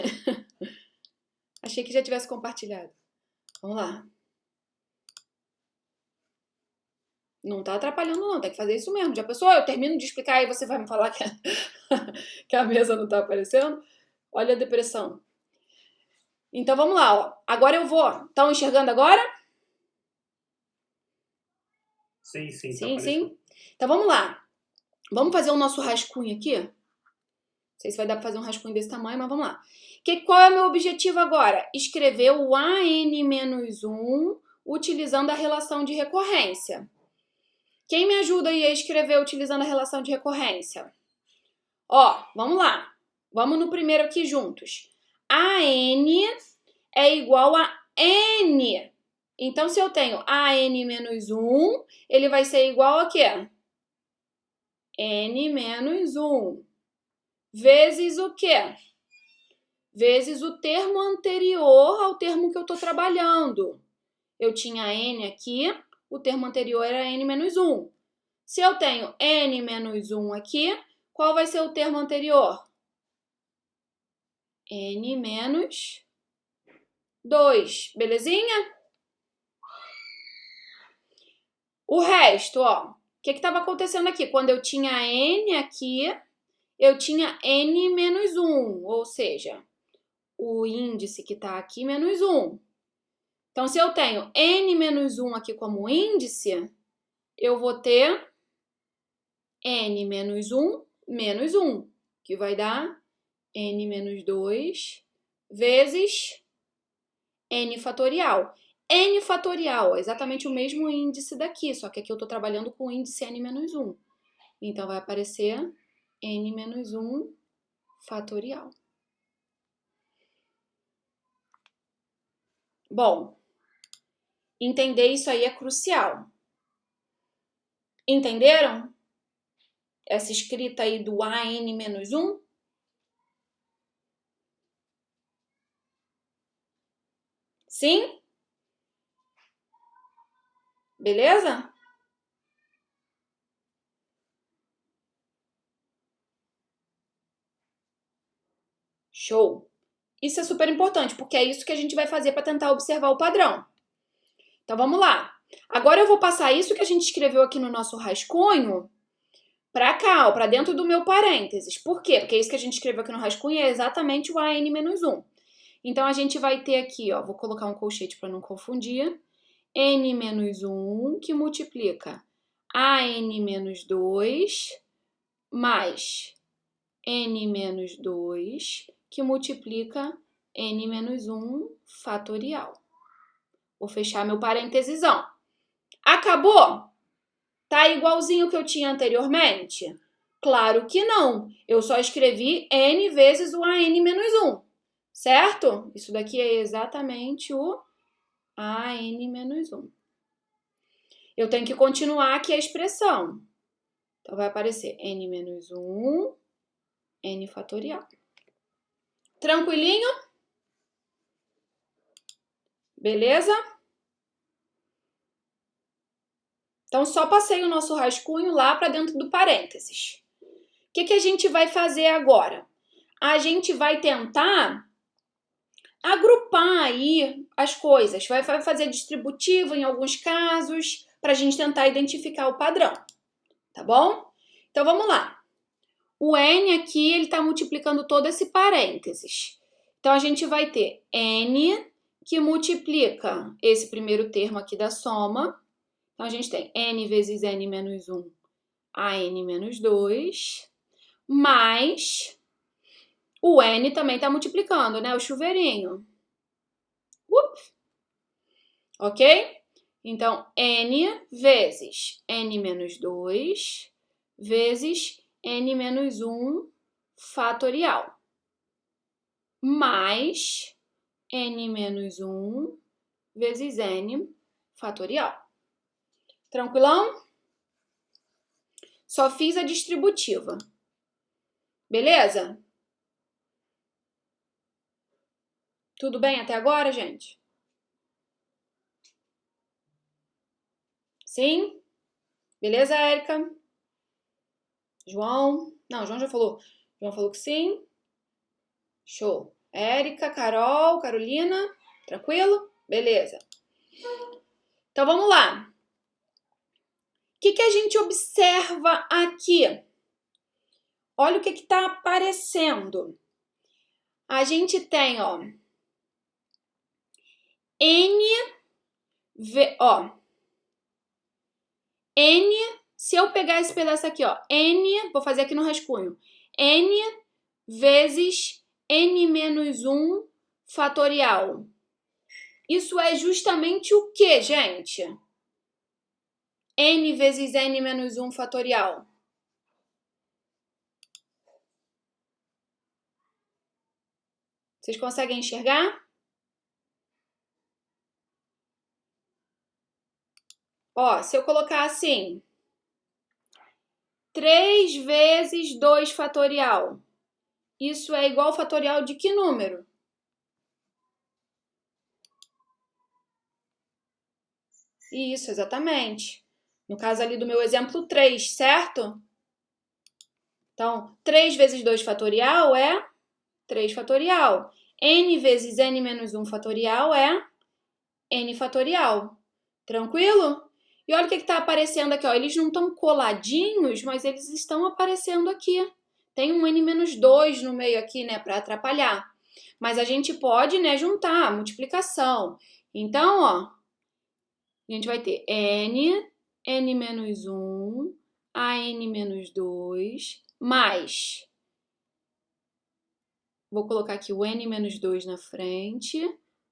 Achei que já tivesse compartilhado. Vamos lá. Não tá atrapalhando, não. Tem que fazer isso mesmo. Já pensou? Eu termino de explicar e você vai me falar que a mesa não tá aparecendo? Olha a depressão. Então, vamos lá, ó. Agora eu vou. Estão enxergando agora? Sim. Sim. Então, vamos lá. Vamos fazer o nosso rascunho aqui? Não sei se vai dar para fazer um rascunho desse tamanho, mas vamos lá. Qual é o meu objetivo agora? Escrever o AN menos 1 utilizando a relação de recorrência. Quem me ajuda aí a escrever utilizando a relação de recorrência? Ó, vamos lá. Vamos no primeiro aqui juntos. AN é igual a N. Então, se eu tenho AN menos 1, ele vai ser igual a quê? N menos 1. Vezes o quê? Vezes o termo anterior ao termo que eu estou trabalhando. Eu tinha N aqui, o termo anterior era N menos 1. Se eu tenho N menos 1 aqui, qual vai ser o termo anterior? N menos 2. Belezinha? O resto, ó. O que estava acontecendo aqui? Quando eu tinha N aqui, eu tinha N menos 1. Ou seja, o índice que está aqui menos 1. Então, se eu tenho N menos 1 aqui como índice, eu vou ter N menos 1, que vai dar N menos 2 vezes N fatorial. N fatorial é exatamente o mesmo índice daqui, só que aqui eu estou trabalhando com o índice N menos 1. Então, vai aparecer N menos 1 fatorial. Bom, entender isso aí é crucial. Entenderam? Essa escrita aí do AN menos 1? Sim? Beleza? Show! Isso é super importante, porque é isso que a gente vai fazer para tentar observar o padrão. Então, vamos lá. Agora eu vou passar isso que a gente escreveu aqui no nosso rascunho para cá, ó, para dentro do meu parênteses. Por quê? Porque isso que a gente escreveu aqui no rascunho é exatamente o AN menos 1. Então, a gente vai ter aqui, ó, vou colocar um colchete para não confundir, N menos 1, que multiplica AN menos 2, mais n menos 2, que multiplica n menos 1 fatorial. Vou fechar meu parêntesesão. Acabou? Tá igualzinho o que eu tinha anteriormente? Claro que não. Eu só escrevi n vezes o AN menos 1, certo? Isso daqui é exatamente o AN menos 1. Eu tenho que continuar aqui a expressão. Então, vai aparecer n menos 1, n fatorial. Tranquilinho? Beleza? Então, só passei o nosso rascunho lá para dentro do parênteses. O que a gente vai fazer agora? A gente vai tentar agrupar aí as coisas. Vai fazer distributivo em alguns casos, para a gente tentar identificar o padrão. Tá bom? Então, vamos lá. O n aqui, ele está multiplicando todo esse parênteses. Então, a gente vai ter n que multiplica esse primeiro termo aqui da soma. Então, a gente tem n vezes n menos 1 a n menos 2, mais o n também está multiplicando, né? O chuveirinho. Ok? Então, n vezes n menos 2 vezes n menos 1 fatorial, mais n menos 1 vezes n fatorial. Tranquilão? Só fiz a distributiva. Beleza? Tudo bem até agora, gente? Sim? Beleza, Érica? João? Não, João já falou. João falou que sim. Show. Érica, Carol, Carolina? Tranquilo? Beleza. Então, vamos lá. O que a gente observa aqui? Olha o que está aparecendo. A gente tem, ó, se eu pegar esse pedaço aqui, ó, vou fazer aqui no rascunho, n vezes n menos 1 fatorial. Isso é justamente o que, gente? N vezes n menos 1 fatorial. Vocês conseguem enxergar? Ó, se eu colocar assim, 3 vezes 2 fatorial, isso é igual ao fatorial de que número? Isso, exatamente. No caso ali do meu exemplo, 3, certo? Então, 3 vezes 2 fatorial é 3 fatorial. N vezes n menos 1 fatorial é n fatorial. Tranquilo? E olha o que está aparecendo aqui, ó. Eles não estão coladinhos, mas eles estão aparecendo aqui. Tem um n menos 2 no meio aqui, né, para atrapalhar. Mas a gente pode, né, juntar, multiplicação. Então, ó, a gente vai ter n menos 1, a n menos 2, mais... Vou colocar aqui o n menos 2 na frente,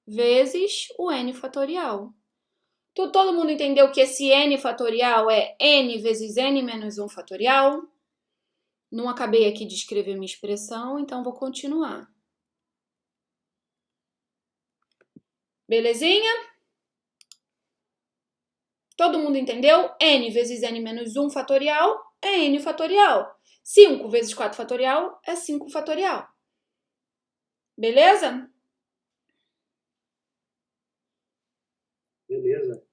vezes o n fatorial. Todo mundo entendeu que esse n fatorial é n vezes n menos 1 fatorial? Não acabei aqui de escrever minha expressão, então vou continuar. Belezinha? Todo mundo entendeu? N vezes n menos 1 fatorial é n fatorial. 5 vezes 4 fatorial é 5 fatorial. Beleza? Beleza.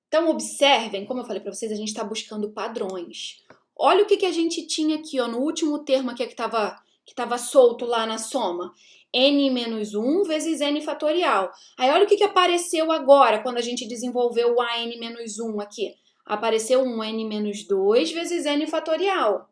Então, observem, como eu falei para vocês, a gente está buscando padrões. Olha o que a gente tinha aqui, ó, no último termo aqui que estava solto lá na soma. N menos 1 vezes n fatorial. Aí, olha o que apareceu agora, quando a gente desenvolveu o AN menos 1 aqui. Apareceu um n menos 2 vezes n fatorial.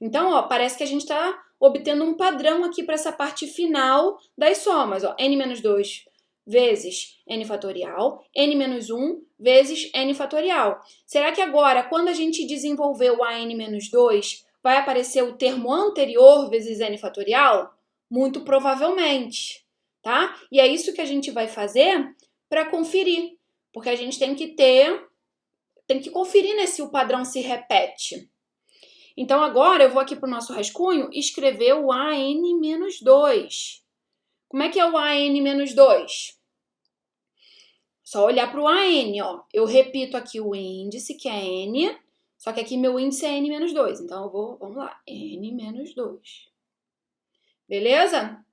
Então, ó, parece que a gente está obtendo um padrão aqui para essa parte final das somas. Ó, n menos 2 vezes n fatorial, n menos 1 vezes n fatorial. Será que agora, quando a gente desenvolver o AN menos 2, vai aparecer o termo anterior vezes n fatorial? Muito provavelmente, tá? E é isso que a gente vai fazer para conferir, porque a gente tem que conferir, né, se o padrão se repete. Então, agora eu vou aqui para o nosso rascunho escrever o AN-2. Como é que é o AN-2? Só olhar para o AN, ó. Eu repito aqui o índice, que é N, só que aqui meu índice é N-2. Então, vamos lá, N-2. Beleza?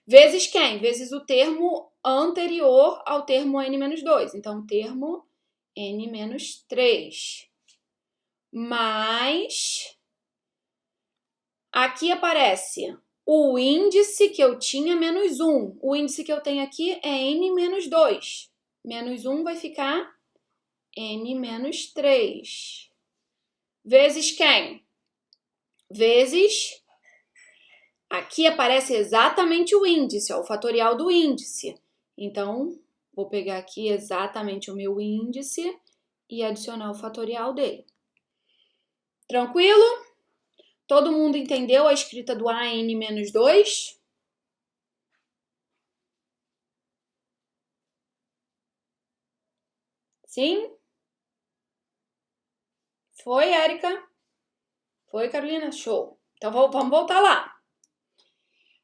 Vezes quem? Vezes o termo anterior ao termo N-2. Então, termo N-3. Mais... Aqui aparece o índice que eu tinha menos 1. O índice que eu tenho aqui é N-2. Menos 1 vai ficar N-3. Vezes quem? Vezes... Aqui aparece exatamente o índice, ó, o fatorial do índice. Então, vou pegar aqui exatamente o meu índice e adicionar o fatorial dele. Tranquilo? Todo mundo entendeu a escrita do AN-2? Sim? Foi, Érica? Foi, Carolina? Show. Então, vamos voltar lá.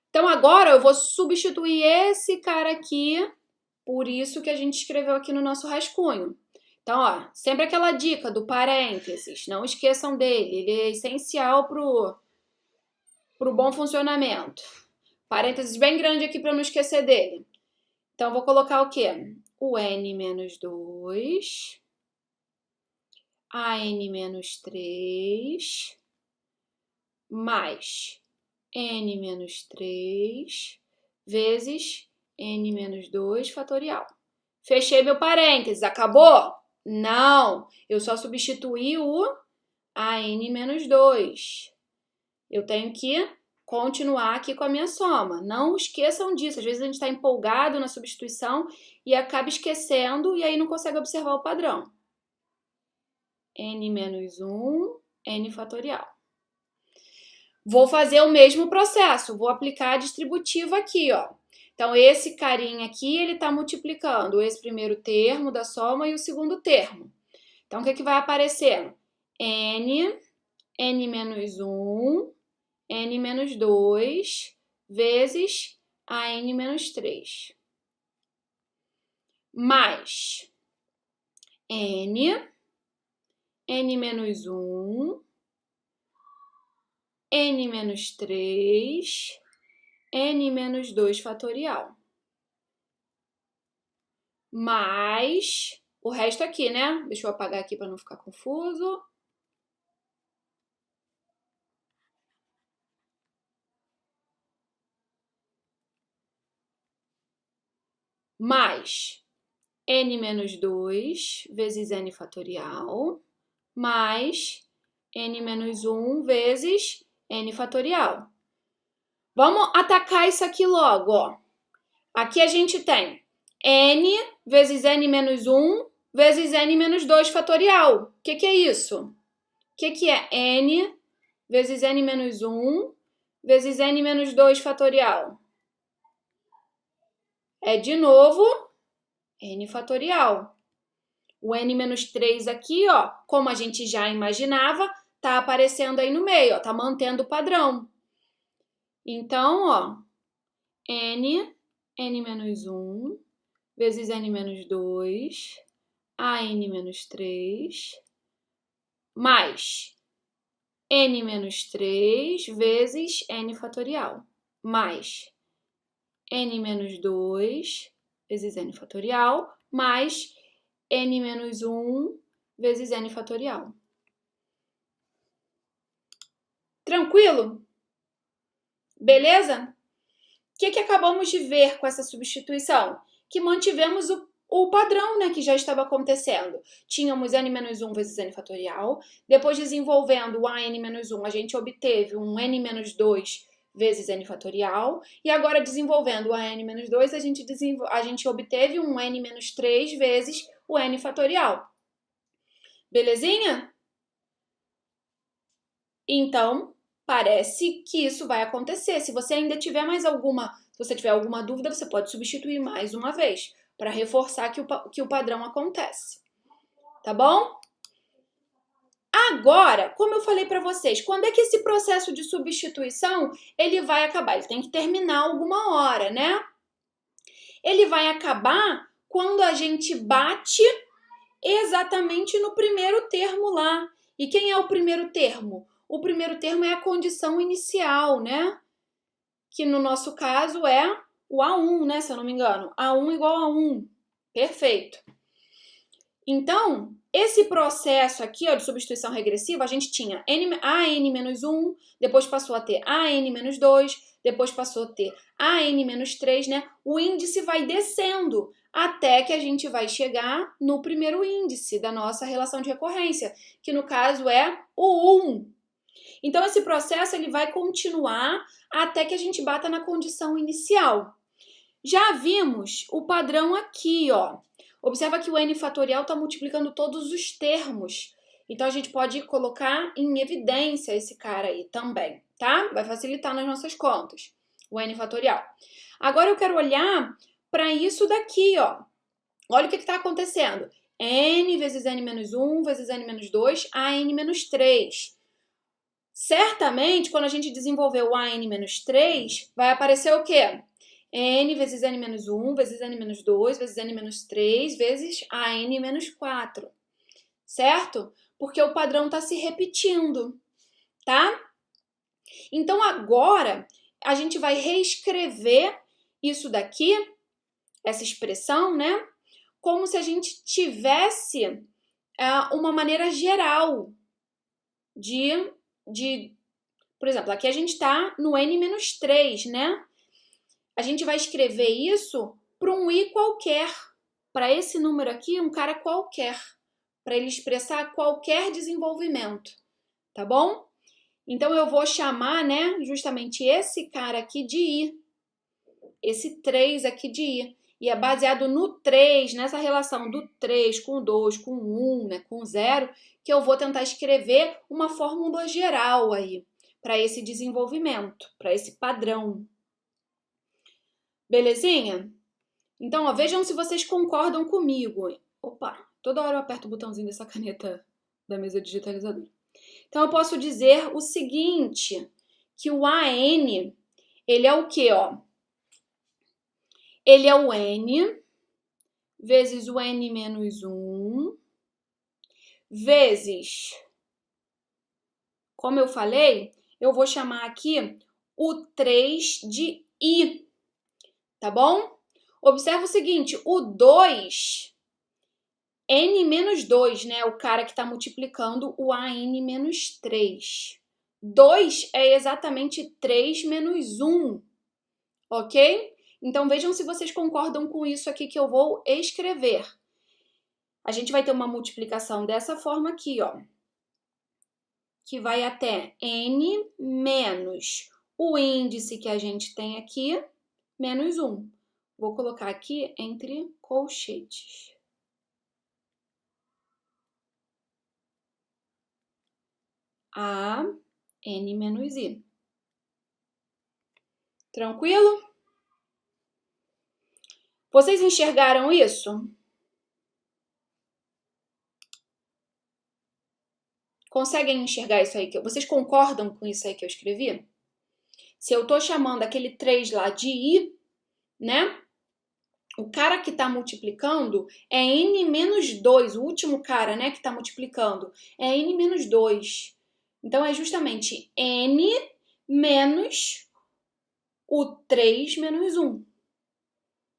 Então, agora eu vou substituir esse cara aqui por isso que a gente escreveu aqui no nosso rascunho. Então, ó, sempre aquela dica do parênteses. Não esqueçam dele. Ele é essencial pro bom funcionamento. Parênteses bem grande aqui para eu não esquecer dele. Então, vou colocar o quê? O N-2, a N-3, mais N-3 vezes N-2 fatorial. Fechei meu parênteses. Acabou? Não. Eu só substituí o AN-2. Eu tenho que continuar aqui com a minha soma. Não esqueçam disso. Às vezes a gente está empolgado na substituição e acaba esquecendo e aí não consegue observar o padrão. N-1, N fatorial. Vou fazer o mesmo processo. Vou aplicar a distributiva aqui, ó. Então, esse carinha aqui, ele está multiplicando esse primeiro termo da soma e o segundo termo. Então, o que vai aparecer? N, N-1, N-2 vezes a N-3. Mais N, N-1, N-3, N-2 fatorial. Mais o resto aqui, né? Deixa eu apagar aqui para não ficar confuso. Mais N-2 vezes N fatorial, mais N-1 vezes N fatorial. Vamos atacar isso aqui logo, ó. Aqui a gente tem N vezes N-1 vezes N-2 fatorial. O que é isso? O que é N vezes N-1 vezes N-2 fatorial? É, de novo, N fatorial. O N-3 aqui, ó, como a gente já imaginava, tá aparecendo aí no meio, ó, tá mantendo o padrão. Então, ó, N, N-1 vezes N-2, a N-3, mais N-3 vezes N fatorial, mais N-2 vezes N fatorial, mais N-1 vezes N fatorial. Tranquilo? Beleza? O que acabamos de ver com essa substituição? Que mantivemos o padrão, né, que já estava acontecendo. Tínhamos N-1 vezes N fatorial. Depois, desenvolvendo o AN-1, a gente obteve um N-2 vezes N fatorial. E agora, desenvolvendo o AN-2, a gente obteve um N-3 vezes o N fatorial. Belezinha? Então, parece que isso vai acontecer. Se você ainda tiver se você tiver alguma dúvida, você pode substituir mais uma vez, para reforçar que o padrão acontece. Tá bom? Agora, como eu falei para vocês, quando é que esse processo de substituição ele vai acabar? Ele tem que terminar alguma hora, né? Ele vai acabar quando a gente bate exatamente no primeiro termo lá. E quem é o primeiro termo? O primeiro termo é a condição inicial, né? Que no nosso caso é o A1, né? Se eu não me engano. A1 igual a 1. Perfeito. Então, esse processo aqui, ó, de substituição regressiva, a gente tinha AN-1, depois passou a ter AN-2, depois passou a ter AN-3, né? O índice vai descendo até que a gente vai chegar no primeiro índice da nossa relação de recorrência, que no caso é o 1. Então, esse processo ele vai continuar até que a gente bata na condição inicial. Já vimos o padrão aqui, ó. Observa que o N fatorial está multiplicando todos os termos. Então, a gente pode colocar em evidência esse cara aí também, tá? Vai facilitar nas nossas contas, o N fatorial. Agora, eu quero olhar para isso daqui, ó. Olha o que está acontecendo. N vezes N-1 vezes N-2, AN-3. Certamente, quando a gente desenvolver o AN-3, vai aparecer o quê? N vezes N-1 vezes N-2 vezes N-3 vezes AN-4. Certo? Porque o padrão está se repetindo, tá? Então, agora, a gente vai reescrever isso daqui, essa expressão, né? Como se a gente tivesse uma maneira geral por exemplo, aqui a gente está no N-3, né? A gente vai escrever isso para um I qualquer, para esse número aqui, um cara qualquer, para ele expressar qualquer desenvolvimento, tá bom? Então, eu vou chamar, né, justamente esse cara aqui de I, esse 3 aqui de I. E é baseado no 3, nessa relação do 3 com o 2, com o 1, né, com o 0, que eu vou tentar escrever uma fórmula geral aí, para esse desenvolvimento, para esse padrão. Belezinha? Então, ó, vejam se vocês concordam comigo. Opa, toda hora eu aperto o botãozinho dessa caneta da mesa digitalizadora. Então, eu posso dizer o seguinte, que o AN, ele é o quê, ó? Ele é o N vezes o N-1 vezes, como eu falei, eu vou chamar aqui o 3 de I, tá bom? Observa o seguinte, o 2, N-2, né? O cara que está multiplicando o AN-3. 2 é exatamente 3 menos 1, ok? Então, vejam se vocês concordam com isso aqui que eu vou escrever. A gente vai ter uma multiplicação dessa forma aqui, ó. Que vai até N menos o índice que a gente tem aqui, menos 1. Vou colocar aqui entre colchetes. A, N menos I. Tranquilo? Vocês enxergaram isso? Conseguem enxergar isso aí? Vocês concordam com isso aí que eu escrevi? Se eu tô chamando aquele 3 lá de I, né? O cara que tá multiplicando é N-2, o último cara, né, que tá multiplicando, é N-2. Então, é justamente N menos o 3 menos 1.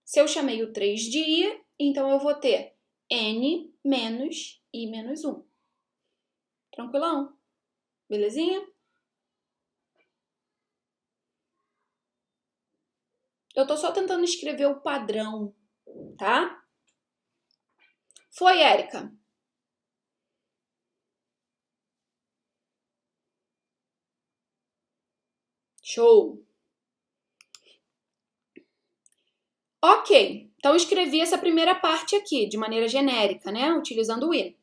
Se eu chamei o 3 de I, então eu vou ter N menos I menos 1. Tranquilão? Belezinha? Eu tô só tentando escrever o padrão, tá? Foi, Érica? Show! Ok, então escrevi essa primeira parte aqui, de maneira genérica, né? Utilizando o I.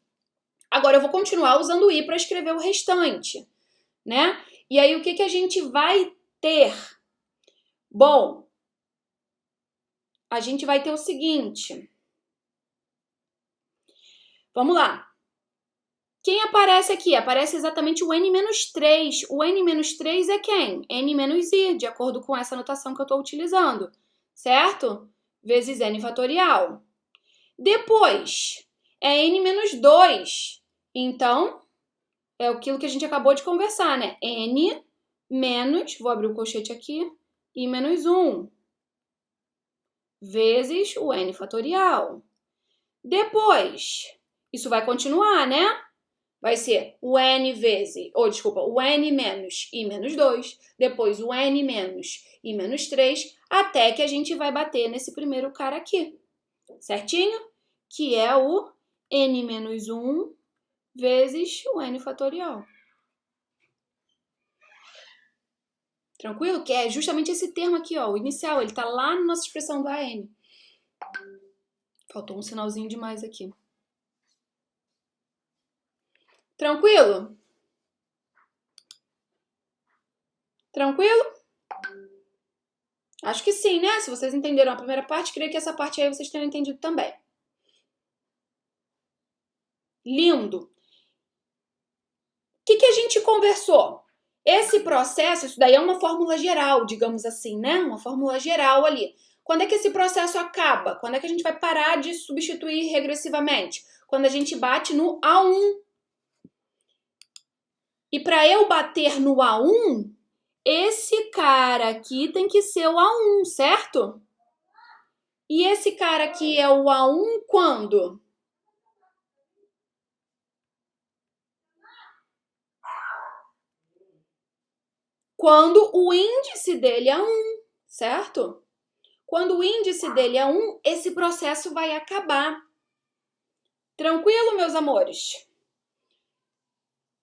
Agora eu vou continuar usando o I para escrever o restante, né? E aí, o que a gente vai ter? Bom, a gente vai ter o seguinte. Vamos lá. Quem aparece aqui? Aparece exatamente o N-3. O N-3 é quem? N-I, de acordo com essa notação que eu estou utilizando, certo? Vezes N fatorial. Depois, é N-2. Então, é aquilo que a gente acabou de conversar, né? N menos, vou abrir o colchete aqui, I menos 1, vezes o N fatorial. Depois, isso vai continuar, né? Vai ser o N vezes, o N menos I menos 2, depois o N menos I menos 3, até que a gente vai bater nesse primeiro cara aqui, certinho? Que é o N menos 1 vezes o N fatorial. Tranquilo? Que é justamente esse termo aqui, ó, o inicial, ele tá lá na nossa expressão do AN. Faltou um sinalzinho demais aqui. Tranquilo? Tranquilo? Acho que sim, né? Se vocês entenderam a primeira parte, creio que essa parte aí vocês tenham entendido também. Lindo! O que a gente conversou? Esse processo, isso daí é uma fórmula geral, digamos assim, né? Uma fórmula geral ali. Quando é que esse processo acaba? Quando é que a gente vai parar de substituir regressivamente? Quando a gente bate no A1. E para eu bater no A1, esse cara aqui tem que ser o A1, certo? E esse cara aqui é o A1 quando? Quando o índice dele é 1, certo? Quando o índice dele é 1, esse processo vai acabar. Tranquilo, meus amores?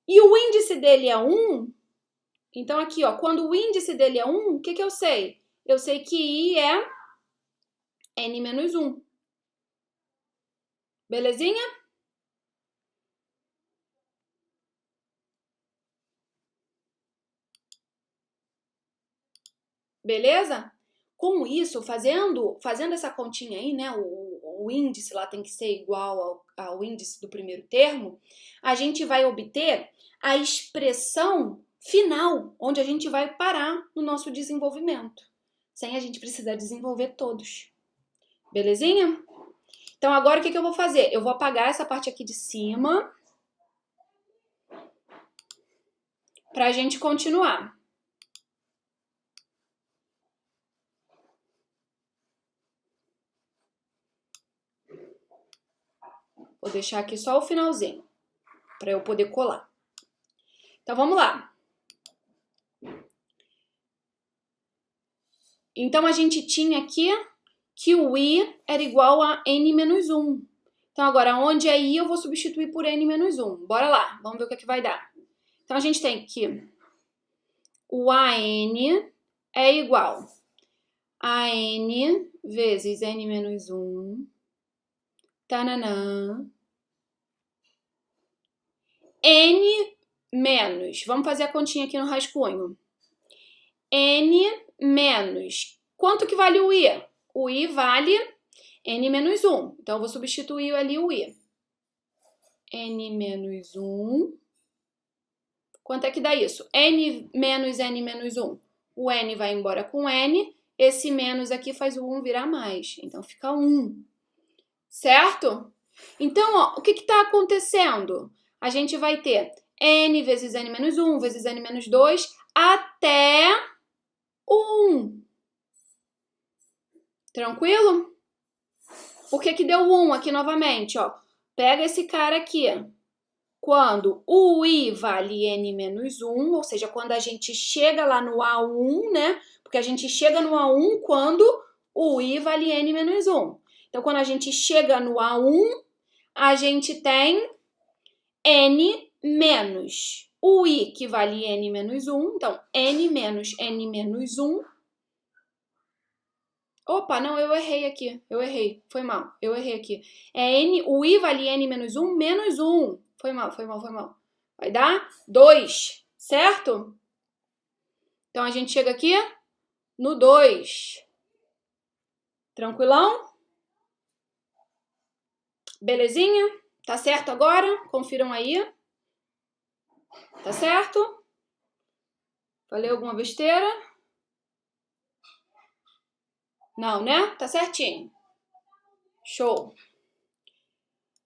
E o índice dele é 1, então aqui, ó, quando o índice dele é 1, o que eu sei? Eu sei que I é N menos 1. Belezinha? Beleza? Com isso, fazendo essa continha aí, né, o índice lá tem que ser igual ao índice do primeiro termo, a gente vai obter a expressão final, onde a gente vai parar no nosso desenvolvimento, sem a gente precisar desenvolver todos. Belezinha? Então, agora o que eu vou fazer? Eu vou apagar essa parte aqui de cima pra gente continuar. Vou deixar aqui só o finalzinho, para eu poder colar. Então, vamos lá. Então, a gente tinha aqui que o I era igual a N menos 1. Então, agora, onde é I, eu vou substituir por N menos 1. Bora lá, vamos ver o que vai dar. Então, a gente tem que o AN é igual a N vezes N menos 1. Tananã. N menos, vamos fazer a continha aqui no rascunho. N menos, quanto que vale o I? O I vale N menos 1. Então, eu vou substituir ali o I. N menos 1. Quanto é que dá isso? N menos N menos 1. O N vai embora com N. Esse menos aqui faz o 1 virar mais. Então, fica 1. Certo? Então, ó, o que está acontecendo? A gente vai ter N vezes N menos 1 vezes N menos 2 até 1. Tranquilo? Por que deu 1 aqui novamente? Ó, pega esse cara aqui. Quando o I vale N menos 1, ou seja, quando a gente chega lá no A1, né? Porque a gente chega no A1 quando o I vale N menos 1. Então, quando a gente chega no A1, a gente tem N menos o I, que vale N menos 1. Então, N menos N menos 1. Opa, não, eu errei aqui. Eu errei. Foi mal. Eu errei aqui. O I vale N menos 1 menos 1. Foi mal. Vai dar 2, Certo? Então, a gente chega aqui no 2. Tranquilão? Belezinha? Tá certo agora? Confiram aí. Tá certo? Falei alguma besteira? Não, né? Tá certinho. Show.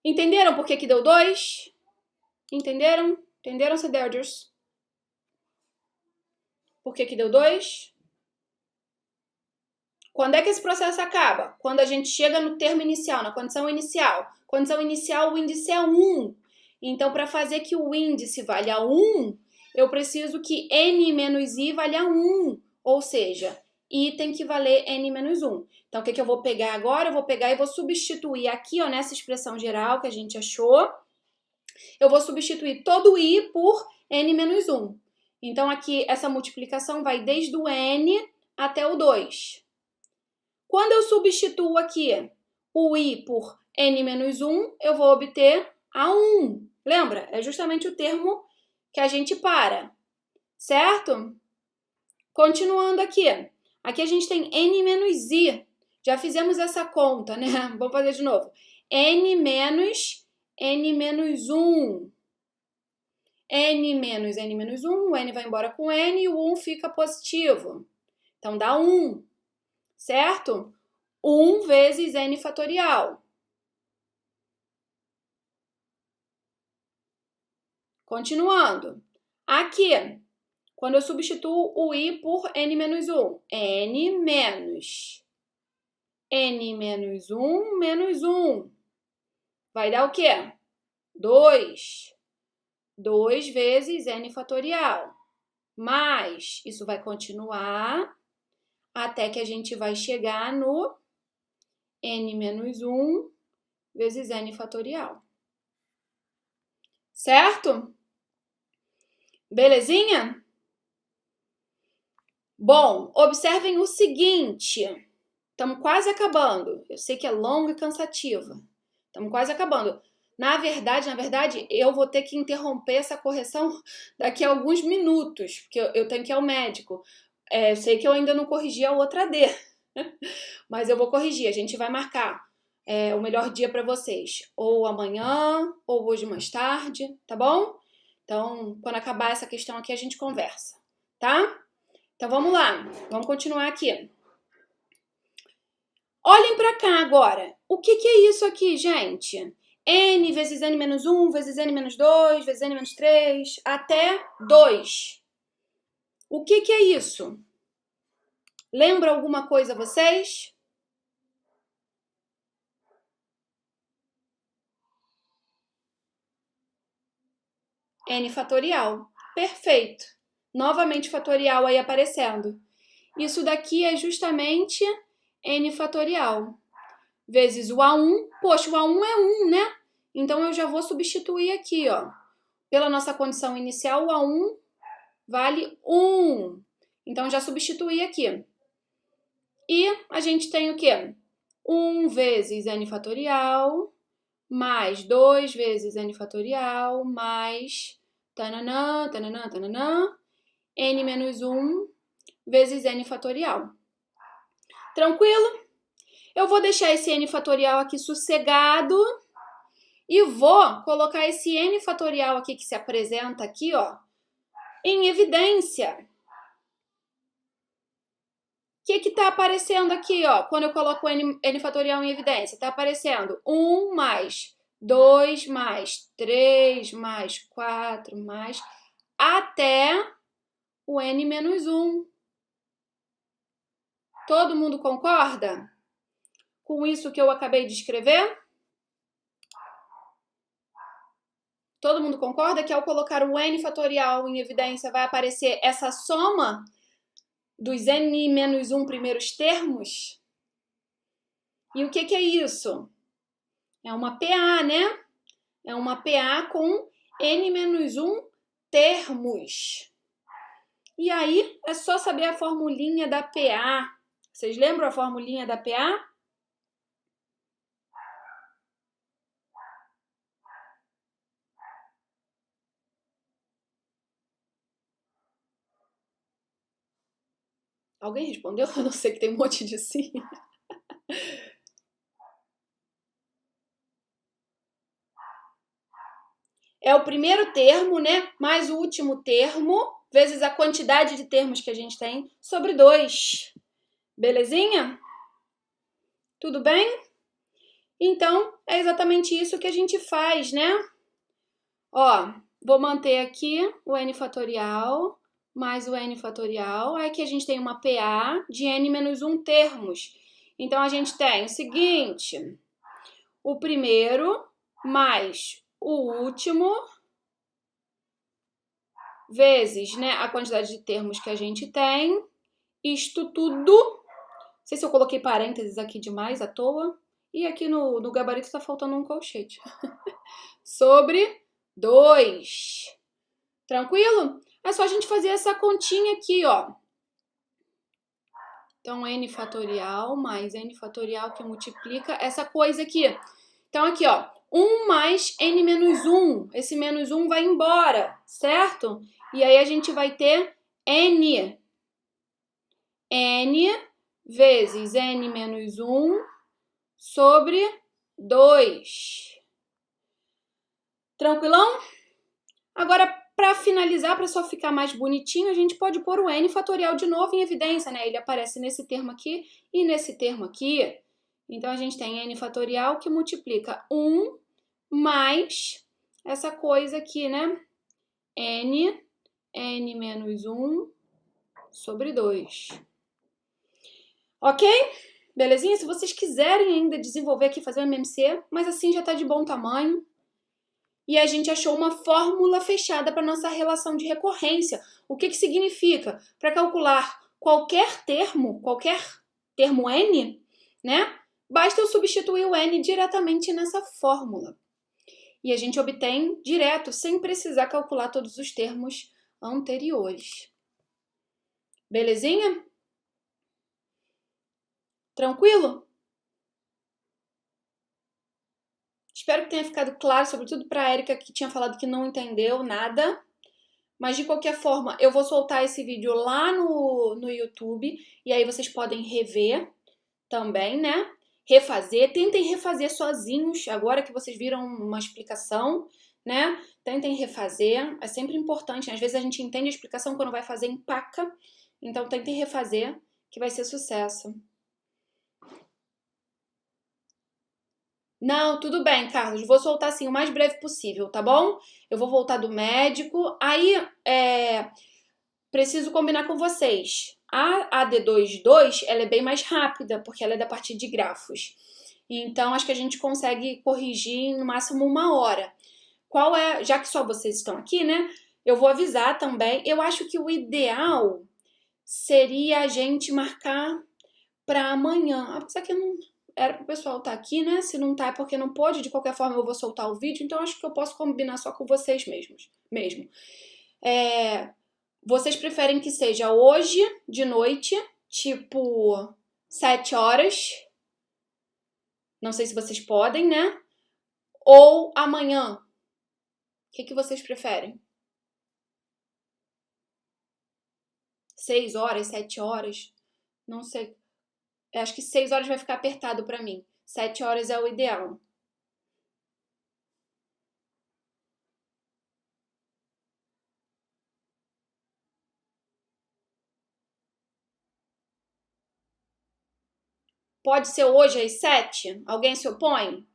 Entenderam por que que deu 2? Entenderam? Entenderam, Cederders? Por que que deu 2? Quando é que esse processo acaba? Quando a gente chega no termo inicial, na condição inicial. Condição inicial, o índice é 1. Então, para fazer que o índice valha 1, eu preciso que n menos i valha 1. Ou seja, i tem que valer n menos 1. Então, o que eu vou pegar agora? Eu vou pegar e vou substituir aqui, ó, nessa expressão geral que a gente achou. Eu vou substituir todo i por n menos 1. Então, aqui, essa multiplicação vai desde o n até o 2. Quando eu substituo aqui o i por n menos 1, eu vou obter a 1. Lembra? É justamente o termo que a gente para. Certo? Continuando aqui. Aqui a gente tem n menos i. Já fizemos essa conta, né? Vamos fazer de novo. n menos 1. n menos 1, o n vai embora com n e o 1 fica positivo. Então, dá 1. Certo? 1 vezes n fatorial. Continuando. Aqui, quando eu substituo o i por n menos 1, n menos 1 menos 1. Vai dar o quê? 2. 2 vezes n fatorial. Mas isso vai continuar até que a gente vai chegar no n menos 1 vezes n fatorial. Certo? Belezinha? Bom, observem o seguinte. Estamos quase acabando. Eu sei que é longo e cansativo. Estamos quase acabando. Na verdade, eu vou ter que interromper essa correção daqui a alguns minutos, porque eu tenho que ir ao médico. Eu sei que eu ainda não corrigi a outra D, mas eu vou corrigir. A gente vai marcar o melhor dia para vocês. Ou amanhã, ou hoje mais tarde, tá bom? Então, quando acabar essa questão aqui, a gente conversa, tá? Então, vamos lá. Vamos continuar aqui. Olhem para cá agora. O que é isso aqui, gente? N vezes n menos 1, vezes n menos 2, vezes n menos 3, até 2. O que é isso? Lembra alguma coisa vocês? N fatorial. Perfeito. Novamente fatorial aí aparecendo. Isso daqui é justamente n fatorial. Vezes o A1. Poxa, o A1 é 1, né? Então, eu já vou substituir aqui, ó. Pela nossa condição inicial, o A1 vale 1. Então, já substituí aqui. E a gente tem o quê? 1 vezes n fatorial, mais 2 vezes n fatorial, mais tananã, tananã, tananã, n menos 1 vezes n fatorial. Tranquilo? Eu vou deixar esse n fatorial aqui sossegado e vou colocar esse n fatorial aqui que se apresenta aqui, ó, em evidência. O que está aparecendo aqui, ó, quando eu coloco o n fatorial em evidência? Está aparecendo 1 mais 2 mais 3 mais 4 mais até o n menos 1. Todo mundo concorda com isso que eu acabei de escrever? Todo mundo concorda que ao colocar o n fatorial em evidência vai aparecer essa soma dos n menos 1 primeiros termos? E o que é isso? É uma PA, né? É uma PA com n menos 1 termos. E aí, é só saber a formulinha da PA. Vocês lembram a formulinha da PA? Alguém respondeu? Eu não sei, que tem um monte de sim. É o primeiro termo, né? Mais o último termo, vezes a quantidade de termos que a gente tem, sobre 2. Belezinha? Tudo bem? Então, é exatamente isso que a gente faz, né? Ó, vou manter aqui o n fatorial mais o n fatorial. Aí aqui a gente tem uma PA de n menos 1 termos. Então, a gente tem o seguinte: o primeiro mais o último vezes, né, a quantidade de termos que a gente tem. Isto tudo, não sei se eu coloquei parênteses aqui demais à toa. E aqui no gabarito tá faltando um colchete. Sobre 2. Tranquilo? É só a gente fazer essa continha aqui, ó. Então, n fatorial mais n fatorial que multiplica essa coisa aqui. Então, aqui, ó. 1 mais n menos 1. Esse menos 1 vai embora, certo? E aí, a gente vai ter n. N vezes n menos 1 sobre 2. Tranquilão? Agora, para finalizar, para só ficar mais bonitinho, a gente pode pôr o n fatorial de novo em evidência, né? Ele aparece nesse termo aqui e nesse termo aqui. Então, a gente tem n fatorial que multiplica 1 mais essa coisa aqui, né? n menos 1 sobre 2. Ok? Belezinha? Se vocês quiserem ainda desenvolver aqui, fazer o MMC, mas assim já tá de bom tamanho. E a gente achou uma fórmula fechada para nossa relação de recorrência. O que significa? Para calcular qualquer termo n, né? Basta eu substituir o n diretamente nessa fórmula. E a gente obtém direto, sem precisar calcular todos os termos anteriores. Belezinha? Tranquilo? Espero que tenha ficado claro, sobretudo para a Erika, que tinha falado que não entendeu nada. Mas, de qualquer forma, eu vou soltar esse vídeo lá no YouTube. E aí vocês podem rever também, né? Refazer. Tentem refazer sozinhos, agora que vocês viram uma explicação, né? Tentem refazer. É sempre importante, né? Às vezes a gente entende a explicação, quando vai fazer empaca. Então, tentem refazer, que vai ser sucesso. Não, tudo bem, Carlos. Vou soltar assim o mais breve possível, tá bom? Eu vou voltar do médico. Aí, preciso combinar com vocês. A AD22, ela é bem mais rápida, porque ela é da parte de grafos. Então, acho que a gente consegue corrigir no máximo 1 hora. Já que só vocês estão aqui, né? Eu vou avisar também. Eu acho que o ideal seria a gente marcar para amanhã. Apesar que não era para o pessoal estar aqui, né? Se não tá é porque não pôde. De qualquer forma, eu vou soltar o vídeo. Então, acho que eu posso combinar só com vocês mesmo. Vocês preferem que seja hoje de noite, tipo 7 horas? Não sei se vocês podem, né? Ou amanhã? O que vocês preferem? 6 horas, 7 horas? Não sei. Eu acho que 6 horas vai ficar apertado para mim. 7 horas é o ideal. Pode ser hoje às 7? Alguém se opõe?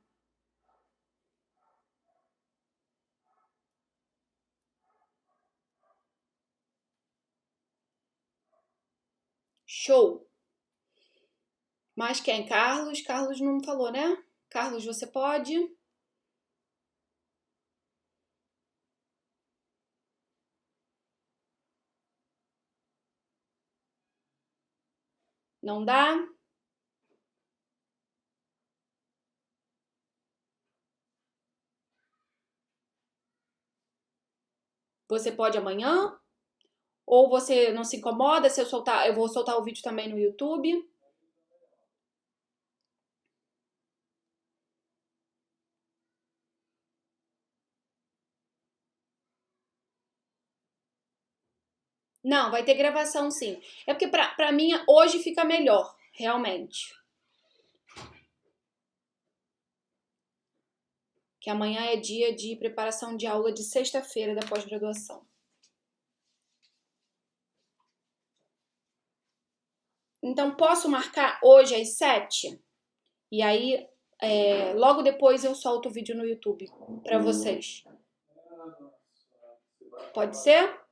Show! Mas quem? Carlos? Carlos não falou, né? Carlos, você pode? Não dá? Você pode amanhã? Ou você não se incomoda se eu vou soltar o vídeo também no YouTube? Não, vai ter gravação sim. É porque pra mim hoje fica melhor, realmente. Que amanhã é dia de preparação de aula de sexta-feira da pós-graduação. Então, posso marcar hoje às 7? E aí, logo depois eu solto o vídeo no YouTube pra vocês. Pode ser?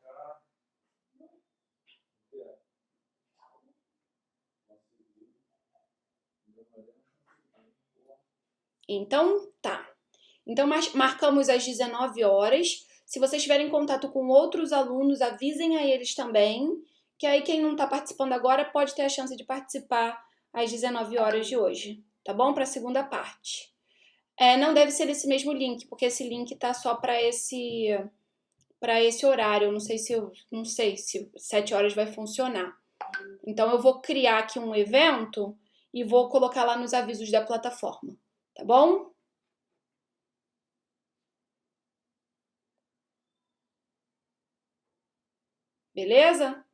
Então, tá. Então, marcamos às 19 horas. Se vocês tiverem contato com outros alunos, avisem a eles também, que aí quem não está participando agora pode ter a chance de participar às 19 horas de hoje, tá bom? Para a segunda parte. Não deve ser esse mesmo link, porque esse link tá só para esse horário. Eu não sei se 7 horas vai funcionar. Então, eu vou criar aqui um evento e vou colocar lá nos avisos da plataforma, tá bom? Beleza?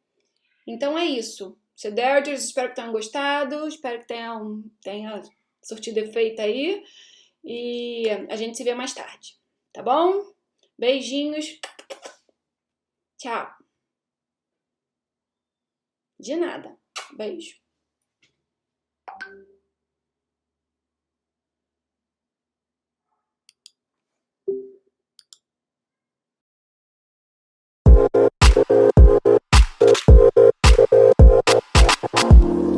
Então é isso. Cederders, espero que tenham gostado, espero que tenha surtido efeito aí. E a gente se vê mais tarde, tá bom? Beijinhos. Tchau. De nada. Beijo.